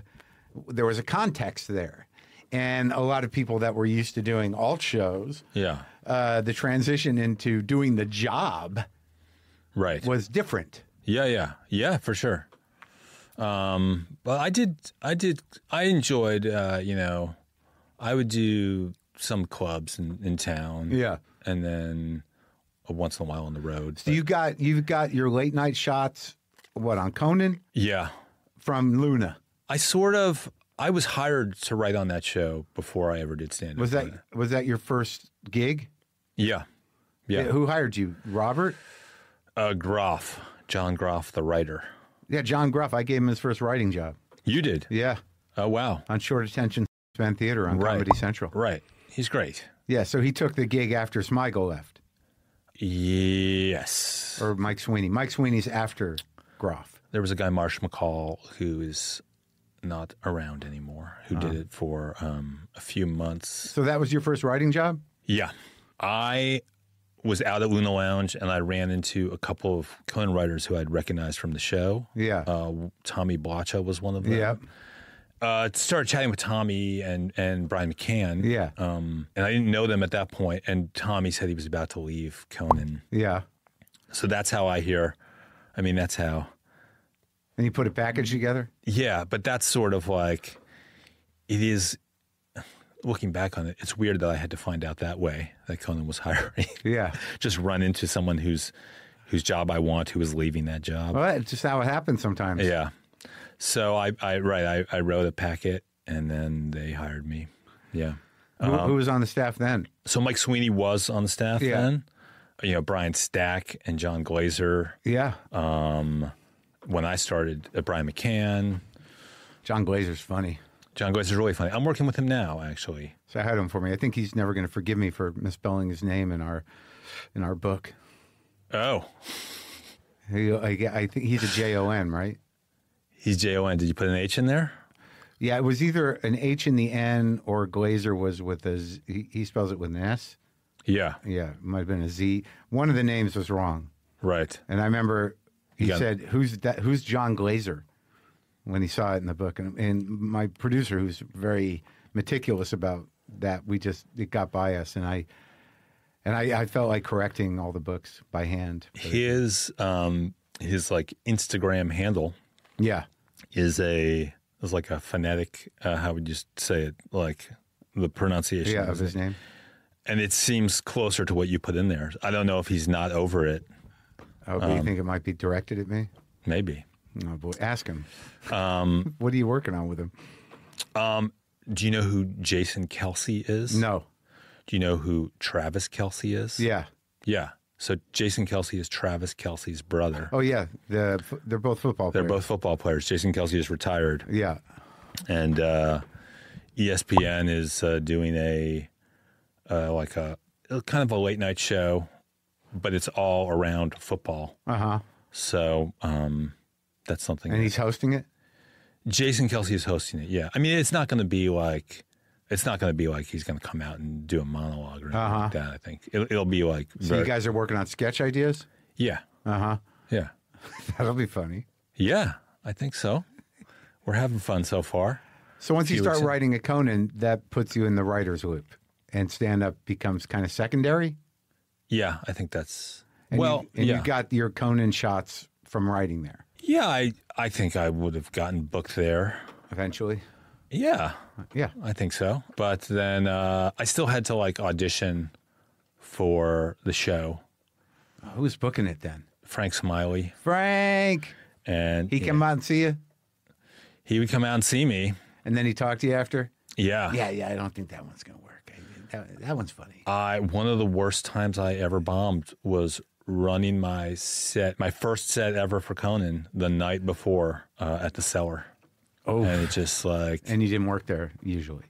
there was a context there. And a lot of people that were used to doing alt shows, the transition into doing the job was different. Yeah, for sure. But I enjoyed, I would do some clubs in town. Yeah. And then once in a while on the road. So you've got your late night shots, on Conan? Yeah. From Luna. I was hired to write on that show before I ever did stand-up. Was that your first gig? Yeah. Who hired you? Robert? Groff. John Groff, the writer. Yeah, John Groff. I gave him his first writing job. You did? Yeah. Oh, wow. On Short Attention Span Theater on Comedy Central. Right. He's great. Yeah, so he took the gig after Smigel left. Yes. Or Mike Sweeney. Mike Sweeney's after Groff. There was a guy, Marsh McCall, who is not around anymore, who did it for a few months. So that was your first writing job? Yeah. I was out at Luna Lounge, and I ran into a couple of Conan writers who I'd recognized from the show. Yeah. Tommy Blacha was one of them. Yeah. Started chatting with Tommy and Brian McCann. Yeah. And I didn't know them at that point, and Tommy said he was about to leave Conan. Yeah. So that's how I hear. I mean, that's how. And you put a package together? Yeah, but that's sort of like, it is, looking back on it, it's weird that I had to find out that way, that Conan was hiring. Yeah. Just run into someone whose job I want, who is leaving that job. Well, it's just how it happens sometimes. Yeah. So I wrote a packet, and then they hired me. Yeah. Who was on the staff then? So Mike Sweeney was on the staff then. Brian Stack and John Glazer. Yeah. When I started, Brian McCann. John Glazer's funny. John Glazer's really funny. I'm working with him now, actually. So I had him for me. I think he's never going to forgive me for misspelling his name in our book. Oh. I think he's a Jon, right? He's Jon. Did you put an H in there? Yeah, it was either an H in the N or Glazer was with a Z. He spells it with an S. Yeah. Yeah, it might have been a Z. One of the names was wrong. Right. And I remember he said, "Who's John Glazer?" when he saw it in the book. And my producer, who's very meticulous about that, it got by us, and I felt like correcting all the books by hand. His like Instagram handle, is like a phonetic. How would you say it? Like the pronunciation of his name. And it seems closer to what you put in there. I don't know if he's not over it. Oh, but you think it might be directed at me? Maybe. Oh boy, ask him. What are you working on with him? Do you know who Jason Kelsey is? No. Do you know who Travis Kelsey is? Yeah. Yeah. So Jason Kelsey is Travis Kelsey's brother. Oh yeah, they're both football players. They're both football players. Jason Kelsey is retired. Yeah. And ESPN is doing a kind of a late night show, but it's all around football. So that's something. And he's hosting it? Jason Kelsey is hosting it, yeah. I mean, it's not going to be like he's going to come out and do a monologue or anything like that, I think. It'll be like... So you guys are working on sketch ideas? Yeah. Yeah. That'll be funny. Yeah, I think so. We're having fun so far. So once you start writing a Conan, that puts you in the writer's loop, and stand-up becomes kind of secondary? Yeah, I think that's... you got your Conan shots from writing there? Yeah, I think I would have gotten booked there. Eventually? Yeah. Yeah. I think so. But then I still had to audition for the show. Who's booking it then? Frank Smiley. Frank! And he come out and see you? He would come out and see me. And then he talked to you after? Yeah. Yeah, I don't think that one's going to work. That one's funny. One of the worst times I ever bombed was running my first set ever for Conan the night before at the Cellar. Oh. And it just And you didn't work there usually.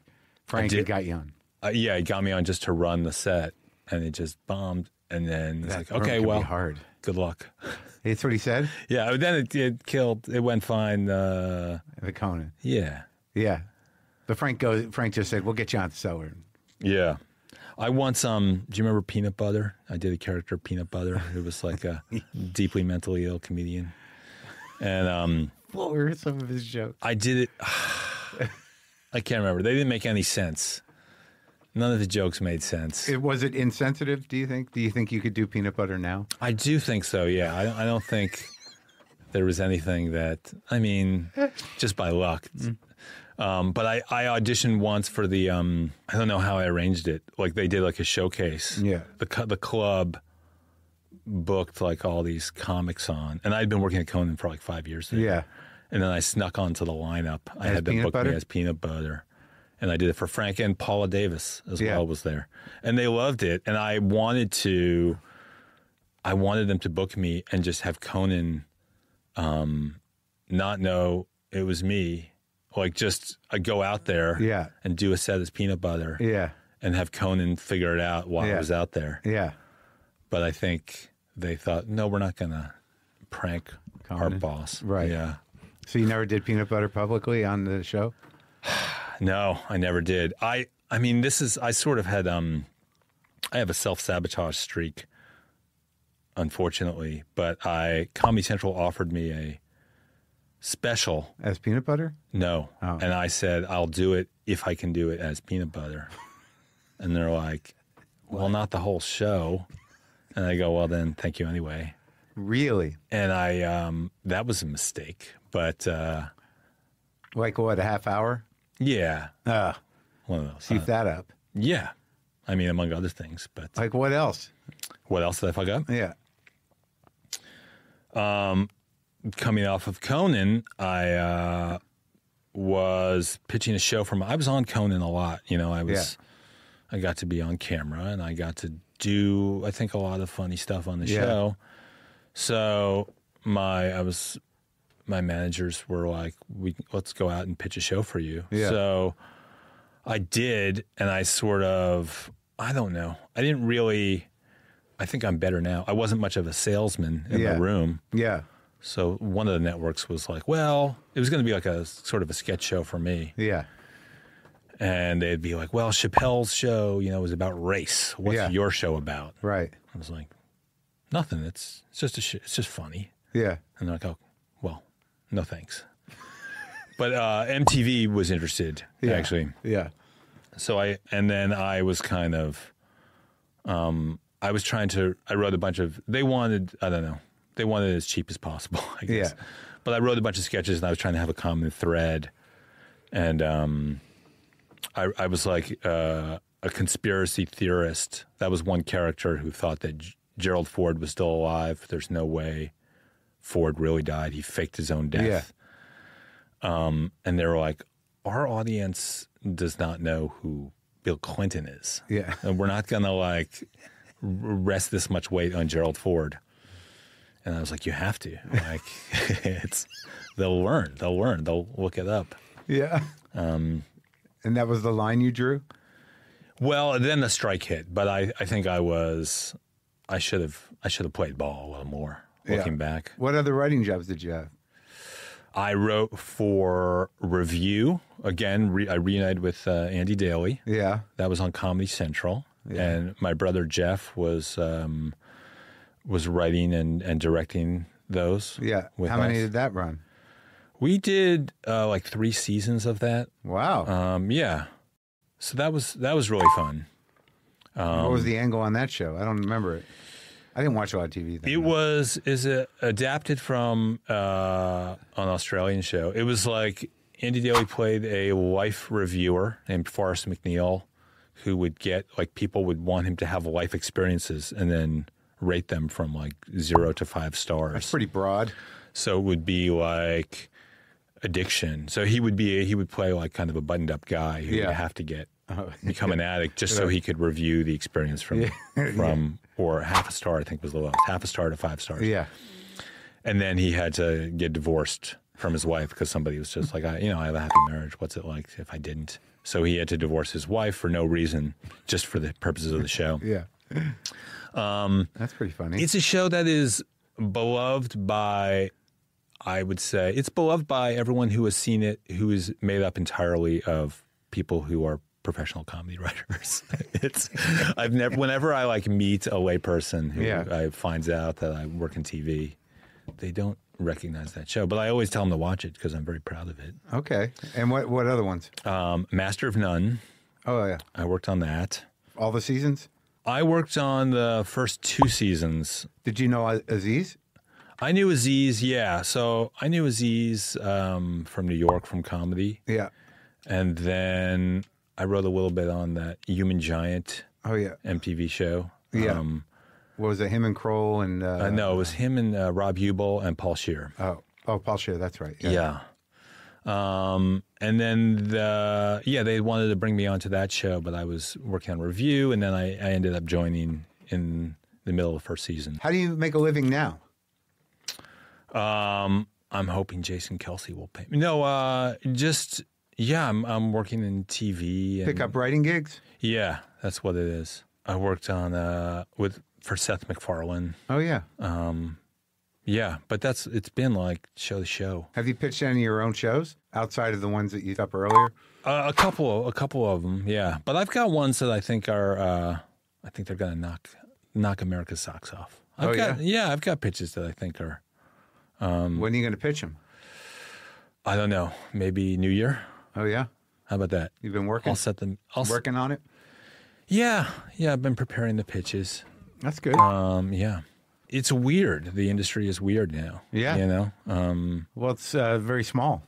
Frank got you on. Yeah, he got me on just to run the set, and it just bombed. And then it's like, okay, well, hard. Good luck. That's what he said? Yeah, then it killed. It went fine. The Conan. Yeah. Yeah. But Frank just said, we'll get you on the Cellar. Yeah. I once, do you remember Peanut Butter? I did a character, Peanut Butter, who was like a deeply mentally ill comedian. And what were some of his jokes? I did it. I can't remember. They didn't make any sense. None of the jokes made sense. Was it insensitive, do you think? Do you think you could do Peanut Butter now? I do think so, yeah. I don't think there was anything that, I mean, just by luck. But I auditioned once for the, I don't know how I arranged it. Like they did like a showcase. Yeah. The club booked like all these comics on. And I'd been working at Conan for like 5 years there. Yeah. And then I snuck onto the lineup. I As had them Peanut book Butter? me as Peanut Butter. And I did it for Frank, and Paula Davis as well was there. And they loved it. And I wanted them to book me and just have Conan not know it was me. Like just I'd go out there and do a set as Peanut Butter and have Conan figure it out while I was out there. Yeah. But I think they thought, no, we're not going to prank our boss. Right. Yeah. So you never did Peanut Butter publicly on the show? No, I never did. I mean, I sort of had, I have a self-sabotage streak, unfortunately, but Comedy Central offered me a special. As Peanut Butter? No. Oh. And I said, I'll do it if I can do it as Peanut Butter. And they're like, well, not the whole show. And I go, well, then thank you anyway. Really? And that was a mistake, but. Like what, a half hour? Yeah. One of those. Keep that up. Yeah. I mean, among other things, but. Like what else? What else did I fuck up? Yeah. Coming off of Conan, I was pitching a show I was on Conan a lot. You know, I got to be on camera and I got to do, I think, a lot of funny stuff on the show. So my managers were like, let's go out and pitch a show for you. Yeah. So I did, and I sort of, I don't know. I didn't really, I think I'm better now. I wasn't much of a salesman in the room. Yeah. So one of the networks was like, well, it was going to be like a sort of a sketch show for me. Yeah. And they'd be like, well, Chappelle's show, you know, is about race. What's your show about? Right. I was like, nothing. It's just it's just funny. Yeah. And they're like, oh, well, no thanks. But MTV was interested, actually. Yeah. So I was kind of, I was trying to, I wrote a bunch of, they wanted it as cheap as possible, I guess. Yeah. But I wrote a bunch of sketches and I was trying to have a common thread. And I was like a conspiracy theorist. That was one character who thought that Gerald Ford was still alive. There's no way Ford really died. He faked his own death. Yeah. And they were like, our audience does not know who Bill Clinton is. Yeah. And we're not going to like rest this much weight on Gerald Ford. And I was like, you have to. Like, they'll learn. They'll look it up. Yeah. And that was the line you drew? Well, then the strike hit, but I think I should have played ball a little more looking back. What other writing jobs did you have? I wrote for Review. Again, I reunited with Andy Daly. Yeah. That was on Comedy Central. Yeah. And my brother Jeff was writing and directing those. Yeah. How many did that run? We did like 3 seasons of that. Wow. Yeah. So that was really fun. What was the angle on that show? I don't remember it. I didn't watch a lot of TV then. It adapted from an Australian show. It was like Andy Daly played a life reviewer named Forrest McNeil who would get, like, people would want him to have life experiences and then rate them from like 0 to 5 stars. That's pretty broad. So it would be like addiction. So he would play like kind of a buttoned up guy who would have to become an addict just so he could review the experience from or half a star, I think was the lowest, half a star to 5 stars. Yeah. And then he had to get divorced from his wife because somebody was just like, I have a happy marriage. What's it like if I didn't? So he had to divorce his wife for no reason, just for the purposes of the show. Yeah. That's pretty funny. It's a show that is beloved by, I would say, it's beloved by everyone who has seen it, who is made up entirely of people who are professional comedy writers. Whenever I like meet a layperson who finds out that I work in TV, they don't recognize that show. But I always tell them to watch it because I'm very proud of it. Okay. And what other ones? Master of None. Oh, yeah. I worked on that. All the seasons? I worked on the first 2 seasons. Did you know Aziz? I knew Aziz, yeah. So I knew Aziz from New York, from comedy. Yeah. And then I wrote a little bit on that Human Giant MTV show. Yeah. What was it, him and Kroll? And no, it was him and Rob Hubel and Paul Scheer. Oh, Paul Scheer, that's right. Yeah. And then, they wanted to bring me onto that show, but I was working on review, and then I ended up joining in the middle of the first season. How do you make a living now? I'm hoping Jason Kelsey will pay me. No, I'm working in TV. And, pick up writing gigs? Yeah, that's what it is. I worked on for Seth MacFarlane. Oh, yeah. Yeah, but it's been like show to show. Have you pitched any of your own shows outside of the ones that you up earlier? A couple of them, yeah. But I've got ones that I think are, I think they're going to knock America's socks off. I've got pitches that I think are. When are you going to pitch them? I don't know. Maybe New Year. Oh yeah. How about that? You've been working. I'll set them. Working on it. Yeah. I've been preparing the pitches. That's good. Yeah. It's weird. The industry is weird now. Yeah. You know? Well, it's very small.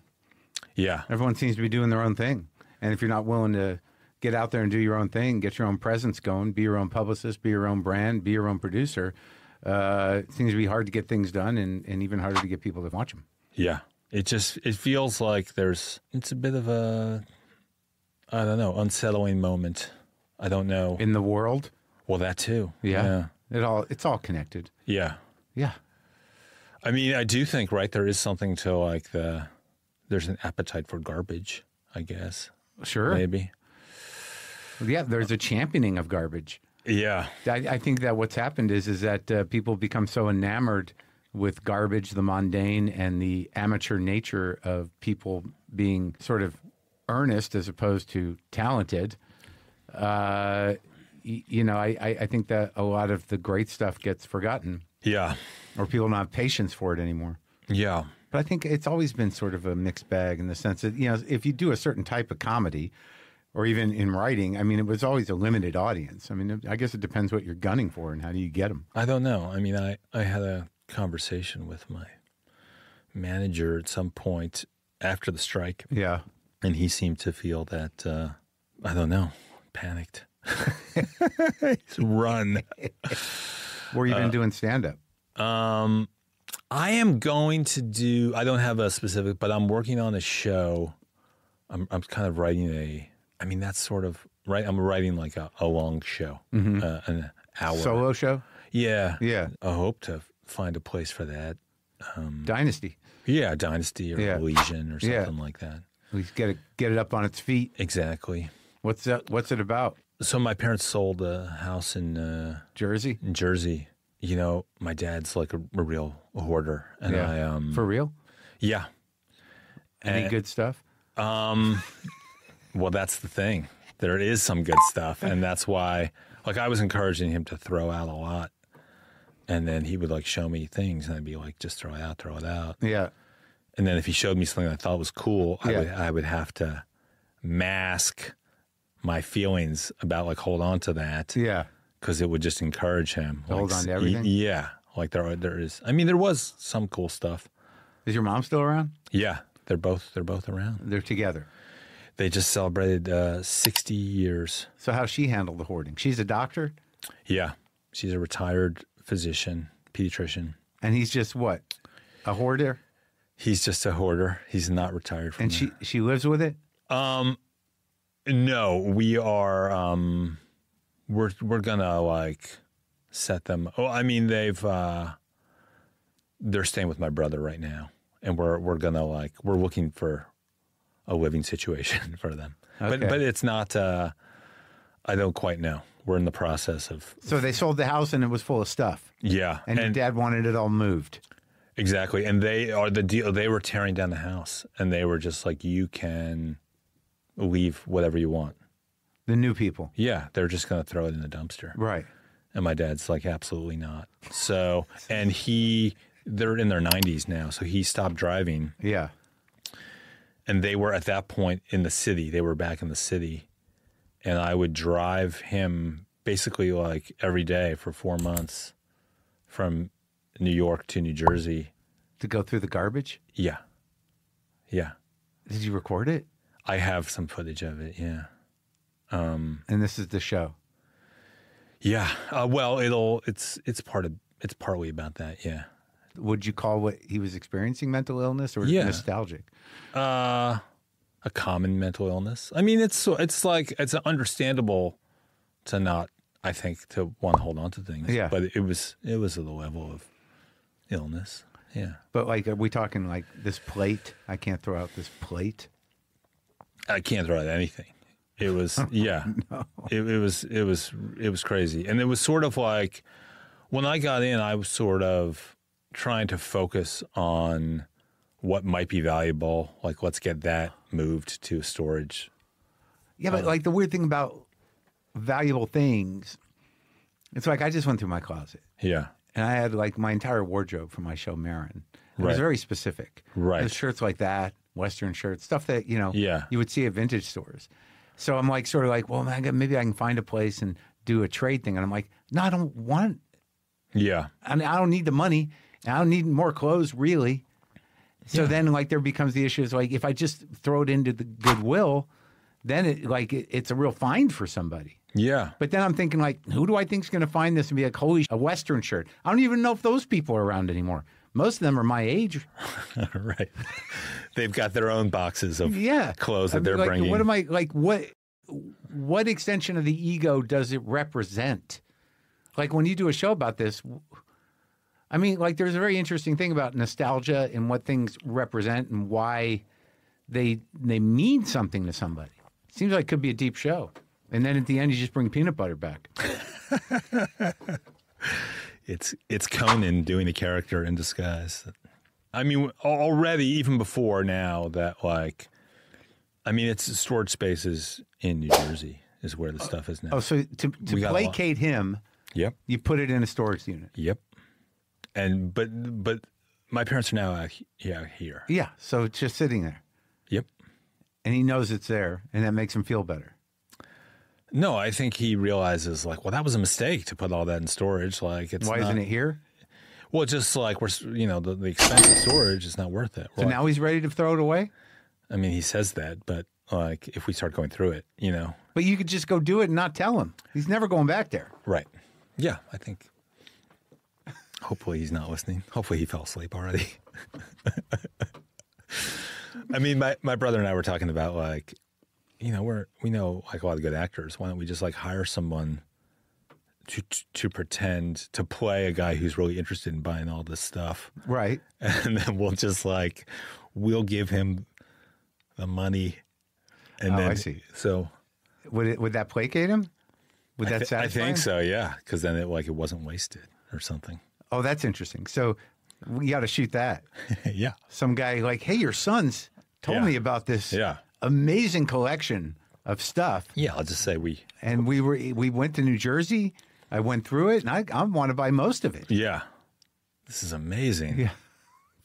Yeah. Everyone seems to be doing their own thing. And if you're not willing to get out there and do your own thing, get your own presence going, be your own publicist, be your own brand, be your own producer, it seems to be hard to get things done and even harder to get people to watch them. Yeah. It feels like it's a bit of a, I don't know, unsettling moment. I don't know. In the world? Well, that too. Yeah. It's all connected. Yeah. Yeah. I mean, I do think, right, there is something to like there's an appetite for garbage, I guess. Sure. Maybe. Yeah, there's a championing of garbage. Yeah. I think that what's happened is that people become so enamored with garbage, the mundane, and the amateur nature of people being sort of earnest as opposed to talented. I think that a lot of the great stuff gets forgotten. Yeah. Or people don't have patience for it anymore. Yeah. But I think it's always been sort of a mixed bag in the sense that, if you do a certain type of comedy, or even in writing, I mean, it was always a limited audience. I mean, I guess it depends what you're gunning for and how do you get them. I don't know. I mean, I had a conversation with my manager at some point after the strike. Yeah. And he seemed to feel that, I don't know, panicked. Run. Where you been doing stand-up? I am going to do, I don't have a specific, but I'm working on a show. I'm kind of writing that's sort of, right? I'm writing like a long show, an hour. Solo show? Yeah. Yeah. I hope to find a place for that. Dynasty. Yeah, Dynasty or Legion or something like that. At least get it up on its feet. Exactly. What's it about? So my parents sold a house in Jersey. In Jersey. My dad's like a real hoarder, and For real? Yeah. Any good stuff? Well, that's the thing. There is some good stuff, and that's why, like, I was encouraging him to throw out a lot, and then he would like show me things, and I'd be like, just throw it out. Yeah. And then if he showed me something I thought was cool, I would have to mask my feelings about like hold on to that. Yeah. Because it would just encourage him. Hold on to everything? Yeah. Like there is. I mean, there was some cool stuff. Is your mom still around? Yeah. They're both around. They're together. They just celebrated 60 years. So how's she handled the hoarding? She's a doctor? Yeah. She's a retired physician, pediatrician. And he's just what? A hoarder? He's just a hoarder. He's not retired from And she lives with it? No, we are, we're gonna like set them. Oh, I mean, they're staying with my brother right now, and we're gonna we're looking for a living situation for them. Okay. But it's not, I don't quite know. We're in the process of. So they sold the house and it was full of stuff. Yeah. And your dad wanted it all moved. Exactly. And they are the deal. They were tearing down the house, and they were just like, you can leave whatever you want. The new people. Yeah, they're just going to throw it in the dumpster. Right. And my dad's like, absolutely not. So, and they're in their 90s now, so he stopped driving. Yeah. And they were at that point in the city. They were back in the city. And I would drive him basically like every day for 4 months from New York to New Jersey. To go through the garbage? Yeah. Yeah. Did you record it? I have some footage of it, yeah. And this is the show. Yeah. Well, it's partly about that, yeah. Would you call what he was experiencing mental illness or nostalgic? A common mental illness. I mean, it's understandable to not, I think, to want to hold on to things. Yeah. But it was at the level of illness. Yeah. But like, are we talking like this plate? I can't throw out this plate. I can't throw out anything. It was No. It was crazy, and it was sort of like when I got in, I was sort of trying to focus on what might be valuable. Like, let's get that moved to storage. Yeah, but like the weird thing about valuable things, it's like I just went through my closet. Yeah. And I had like my entire wardrobe for my show, Maron. It was Right. very specific. Right. There's shirts like that, Western shirts, stuff that, Yeah. you would see at vintage stores. So I'm like, sort of like, well, man, maybe I can find a place and do a trade thing. And I'm like, no, I don't want, Yeah. I mean, I don't need the money. I don't need more clothes, really. So then, like, there becomes the issue is like, if I just throw it into the Goodwill, then it's a real find for somebody. Yeah. But then I'm thinking, like, who do I think is going to find this and be like, holy, a Western shirt? I don't even know if those people are around anymore. Most of them are my age. Right. They've got their own boxes of clothes that I mean, they're like, bringing. What am I like? What extension of the ego does it represent? Like when you do a show about this, I mean, like there's a very interesting thing about nostalgia and what things represent and why they mean something to somebody. It seems like it could be a deep show. And then at the end, you just bring peanut butter back. It's Conan doing a character in disguise. I mean, already, even before now, that like, I mean, it's storage spaces in New Jersey is where the stuff is now. Oh, so to placate him, Yep. you put it in a storage unit. Yep. And but my parents are now out here. Yeah, so it's just sitting there. Yep. And he knows it's there, and that makes him feel better. No, I think he realizes like, well, that was a mistake to put all that in storage. Like, it's why isn't it here? Well, just like the expense of storage is not worth it. So now he's ready to throw it away? I mean, he says that, but like if we start going through it, But you could just go do it and not tell him. He's never going back there. Right. Yeah, I think. Hopefully he's not listening. Hopefully he fell asleep already. I mean, my brother and I were talking about like, we know like a lot of good actors. Why don't we just like hire someone to pretend to play a guy who's really interested in buying all this stuff, right? And then we'll give him the money, and then I see. So would that placate him? Would that satisfy I think him? so, yeah, because then it wasn't wasted or something. Oh, that's interesting. So we got to shoot that. Yeah. Some guy like, hey, your son's told me about this amazing collection of stuff. Yeah, I'll just say we went to New Jersey. I went through it, and I want to buy most of it. Yeah. This is amazing. Yeah.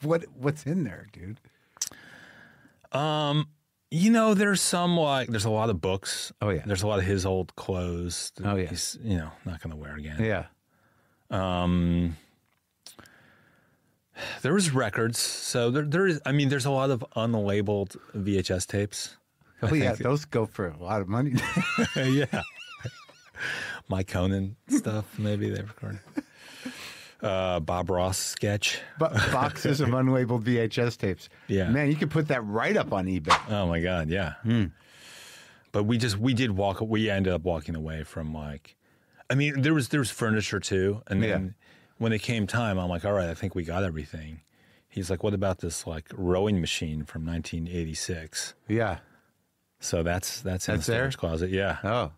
What's in there, dude? There's there's a lot of books. Oh, yeah. There's a lot of his old clothes that oh, yeah. he's, not going to wear again. Yeah. There was records. So there is, there's a lot of unlabeled VHS tapes. Oh, yeah. Those go for a lot of money. Yeah. My Conan stuff, maybe they recorded. Bob Ross sketch. Boxes of unlabeled VHS tapes. Yeah. Man, you could put that right up on eBay. Oh, my God, yeah. But we ended up walking away from there was furniture too. And then when it came time, I'm like, all right, I think we got everything. He's like, what about this rowing machine from 1986? Yeah. So that's in the storage closet. Yeah. Oh,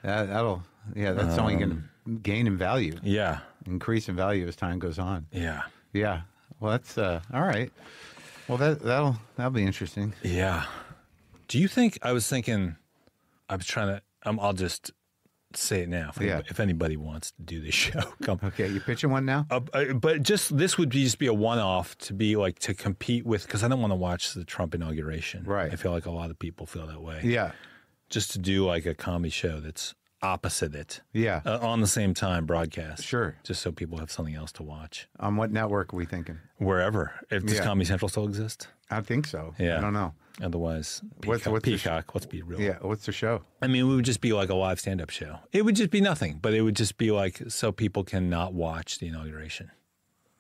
that's only going to gain in value. Yeah. Increase in value as time goes on. Yeah. Yeah. Well, that's all right. Well, that'll be interesting. Yeah. Do you think I was trying to I'll just say it now. If anybody wants to do this show, come. Okay, you pitching one now? But this would just be a one-off to be like to compete with, because I don't want to watch the Trump inauguration. Right. I feel like a lot of people feel that way. Yeah. Just to do like a comedy show that's opposite it. Yeah. On the same time broadcast. Sure. Just so people have something else to watch. On what network are we thinking? Wherever. Does Comedy Central still exist? I think so. Yeah. I don't know. Otherwise, what's Peacock, let's be real. Yeah, what's the show? I mean, it would just be like a live stand-up show. It would just be nothing, but it would just be like so people can not watch the inauguration.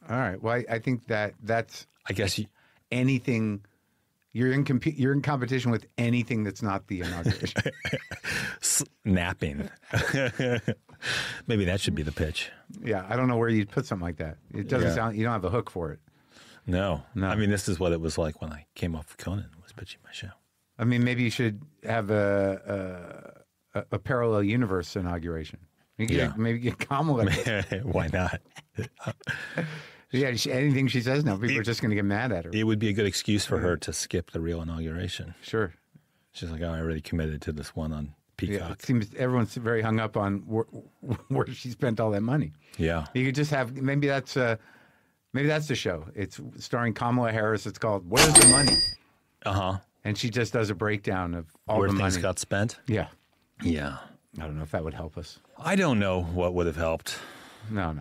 All right. Well, I think that's... I guess anything... You're in competition with anything that's not the inauguration. Napping. Maybe that should be the pitch. Yeah, I don't know where you'd put something like that. It doesn't sound... You don't have a hook for it. No. I mean, this is what it was like when I came off Conan and was pitching my show. I mean, maybe you should have a parallel universe inauguration. Maybe get Kamala. Why not? Yeah, anything she says now, people are just going to get mad at her. It would be a good excuse for her to skip the real inauguration. Sure. She's like, oh, I already committed to this one on Peacock. Yeah, it seems everyone's very hung up on where she spent all that money. Yeah. You could just have, maybe that's the show. It's starring Kamala Harris. It's called Where's the Money? Uh-huh. And she just does a breakdown of all where the things money. got spent? Yeah. Yeah. I don't know if that would help us. I don't know what would have helped. No,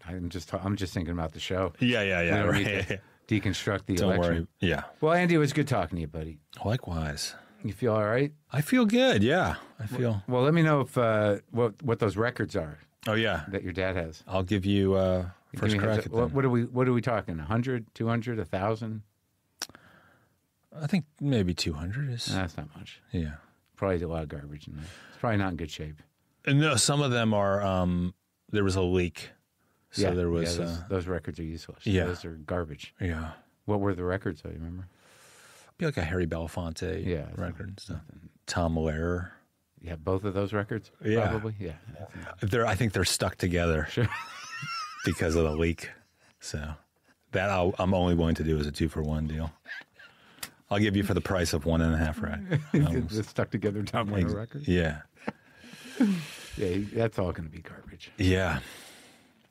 I'm just thinking about the show. Yeah. Right. Need to deconstruct the Don't election. worry. Yeah. Well, Andy, it was good talking to you, buddy. Likewise. You feel all right? I feel good. Yeah. I feel. Well, let me know if what those records are. Oh yeah. That your dad has. I'll give you first crack at them. What are we talking? 100, 200, 1,000? I think maybe 200 is. That's not much. Yeah. Probably a lot of garbage in there. It's probably not in good shape. And no, some of them are. There was a leak, so there was. Those records are useless. Yeah, those are garbage. Yeah. What were the records? Do you remember? Be like a Harry Belafonte record and stuff. Tom Lehrer. Yeah, both of those records. Yeah. Probably. Yeah. I think they're stuck together. Sure. Because of the leak. So that I'm only willing to do as a 2-for-1 deal. I'll give you for the price of 1.5 rack. The stuck together Tom Lehrer record. Yeah. Yeah, that's all going to be garbage. Yeah.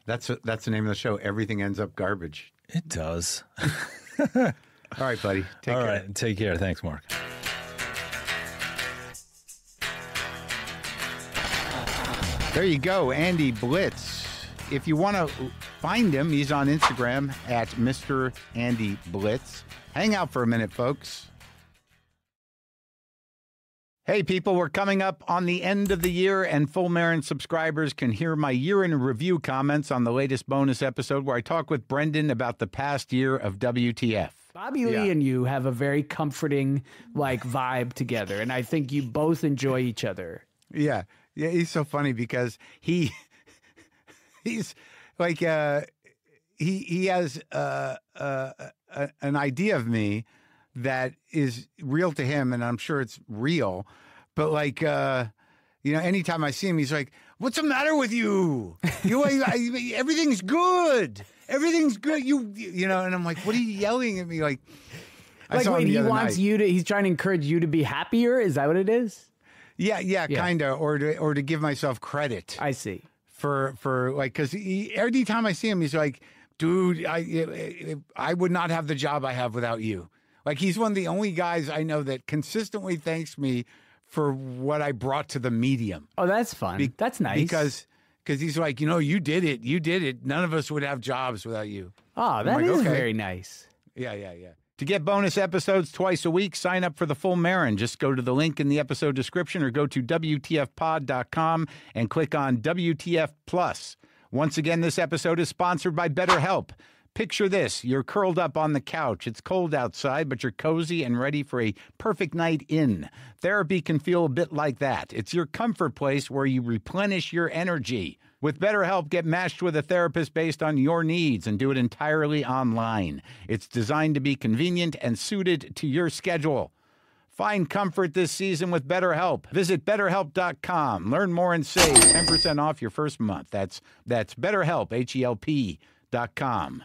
That's the name of the show. Everything ends up garbage. It does. All right, buddy. Take care. All right. Take care. Thanks, Mark. There you go, Andy Blitz. If you want to find him, he's on Instagram at Mr. Andy Blitz. Hang out for a minute, folks. Hey, people, we're coming up on the end of the year, and Full Maron subscribers can hear my year-in-review comments on the latest bonus episode where I talk with Brendan about the past year of WTF. Bobby Lee and you have a very comforting, vibe together, and I think you both enjoy each other. Yeah, he's so funny because he's like he has an idea of me that is real to him, and I'm sure it's real. But anytime I see him, he's like, "What's the matter with you? Everything's good. Everything's good." And I'm like, "What are you yelling at me?" Like he wants you to. He's trying to encourage you to be happier. Is that what it is? Yeah, kind of, or to give myself credit. I see. For because every time I see him, he's like, "Dude, I would not have the job I have without you." Like, he's one of the only guys I know that consistently thanks me for what I brought to the medium. Oh, that's fun. That's nice. Because he's like, you did it. You did it. None of us would have jobs without you. Oh, that is very nice. Yeah. To get bonus episodes twice a week, sign up for the Full Maron. Just go to the link in the episode description or go to WTFpod.com and click on WTF Plus. Once again, this episode is sponsored by BetterHelp. Picture this. You're curled up on the couch. It's cold outside, but you're cozy and ready for a perfect night in. Therapy can feel a bit like that. It's your comfort place where you replenish your energy. With BetterHelp, get matched with a therapist based on your needs and do it entirely online. It's designed to be convenient and suited to your schedule. Find comfort this season with BetterHelp. Visit BetterHelp.com. Learn more and save 10% off your first month. That's BetterHelp, HELP.com.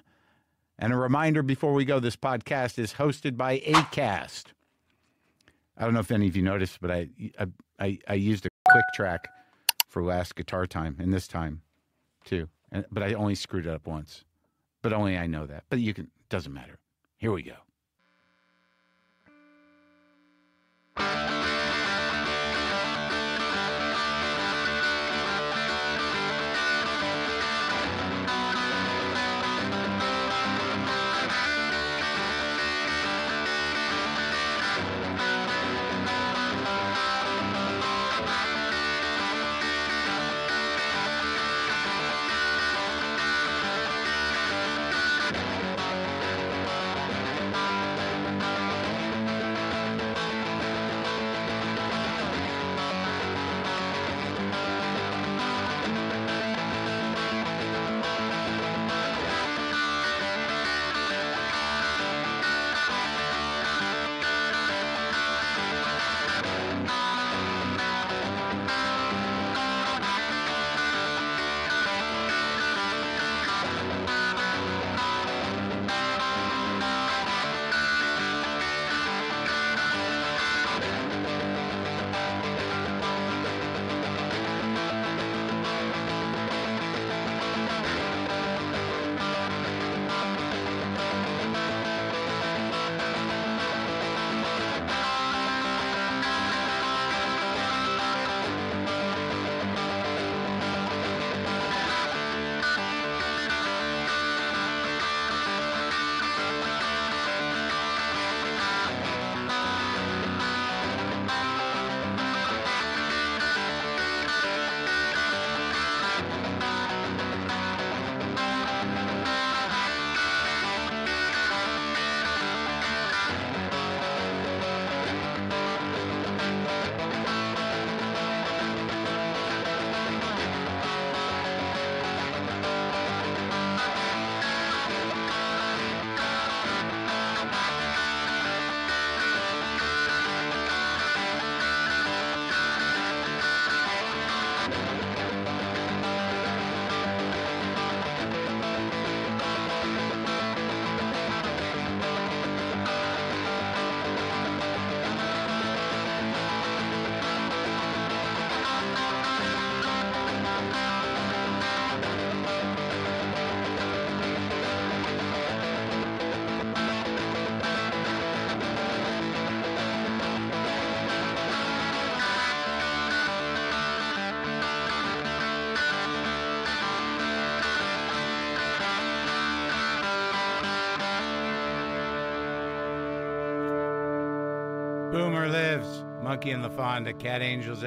And a reminder before we go, this podcast is hosted by Acast. I don't know if any of you noticed, but I used a quick track for last guitar time and this time too. But I only screwed it up once. But only I know that. But doesn't matter. Here we go. Boomer lives. Monkey and LaFonda, Cat Angels.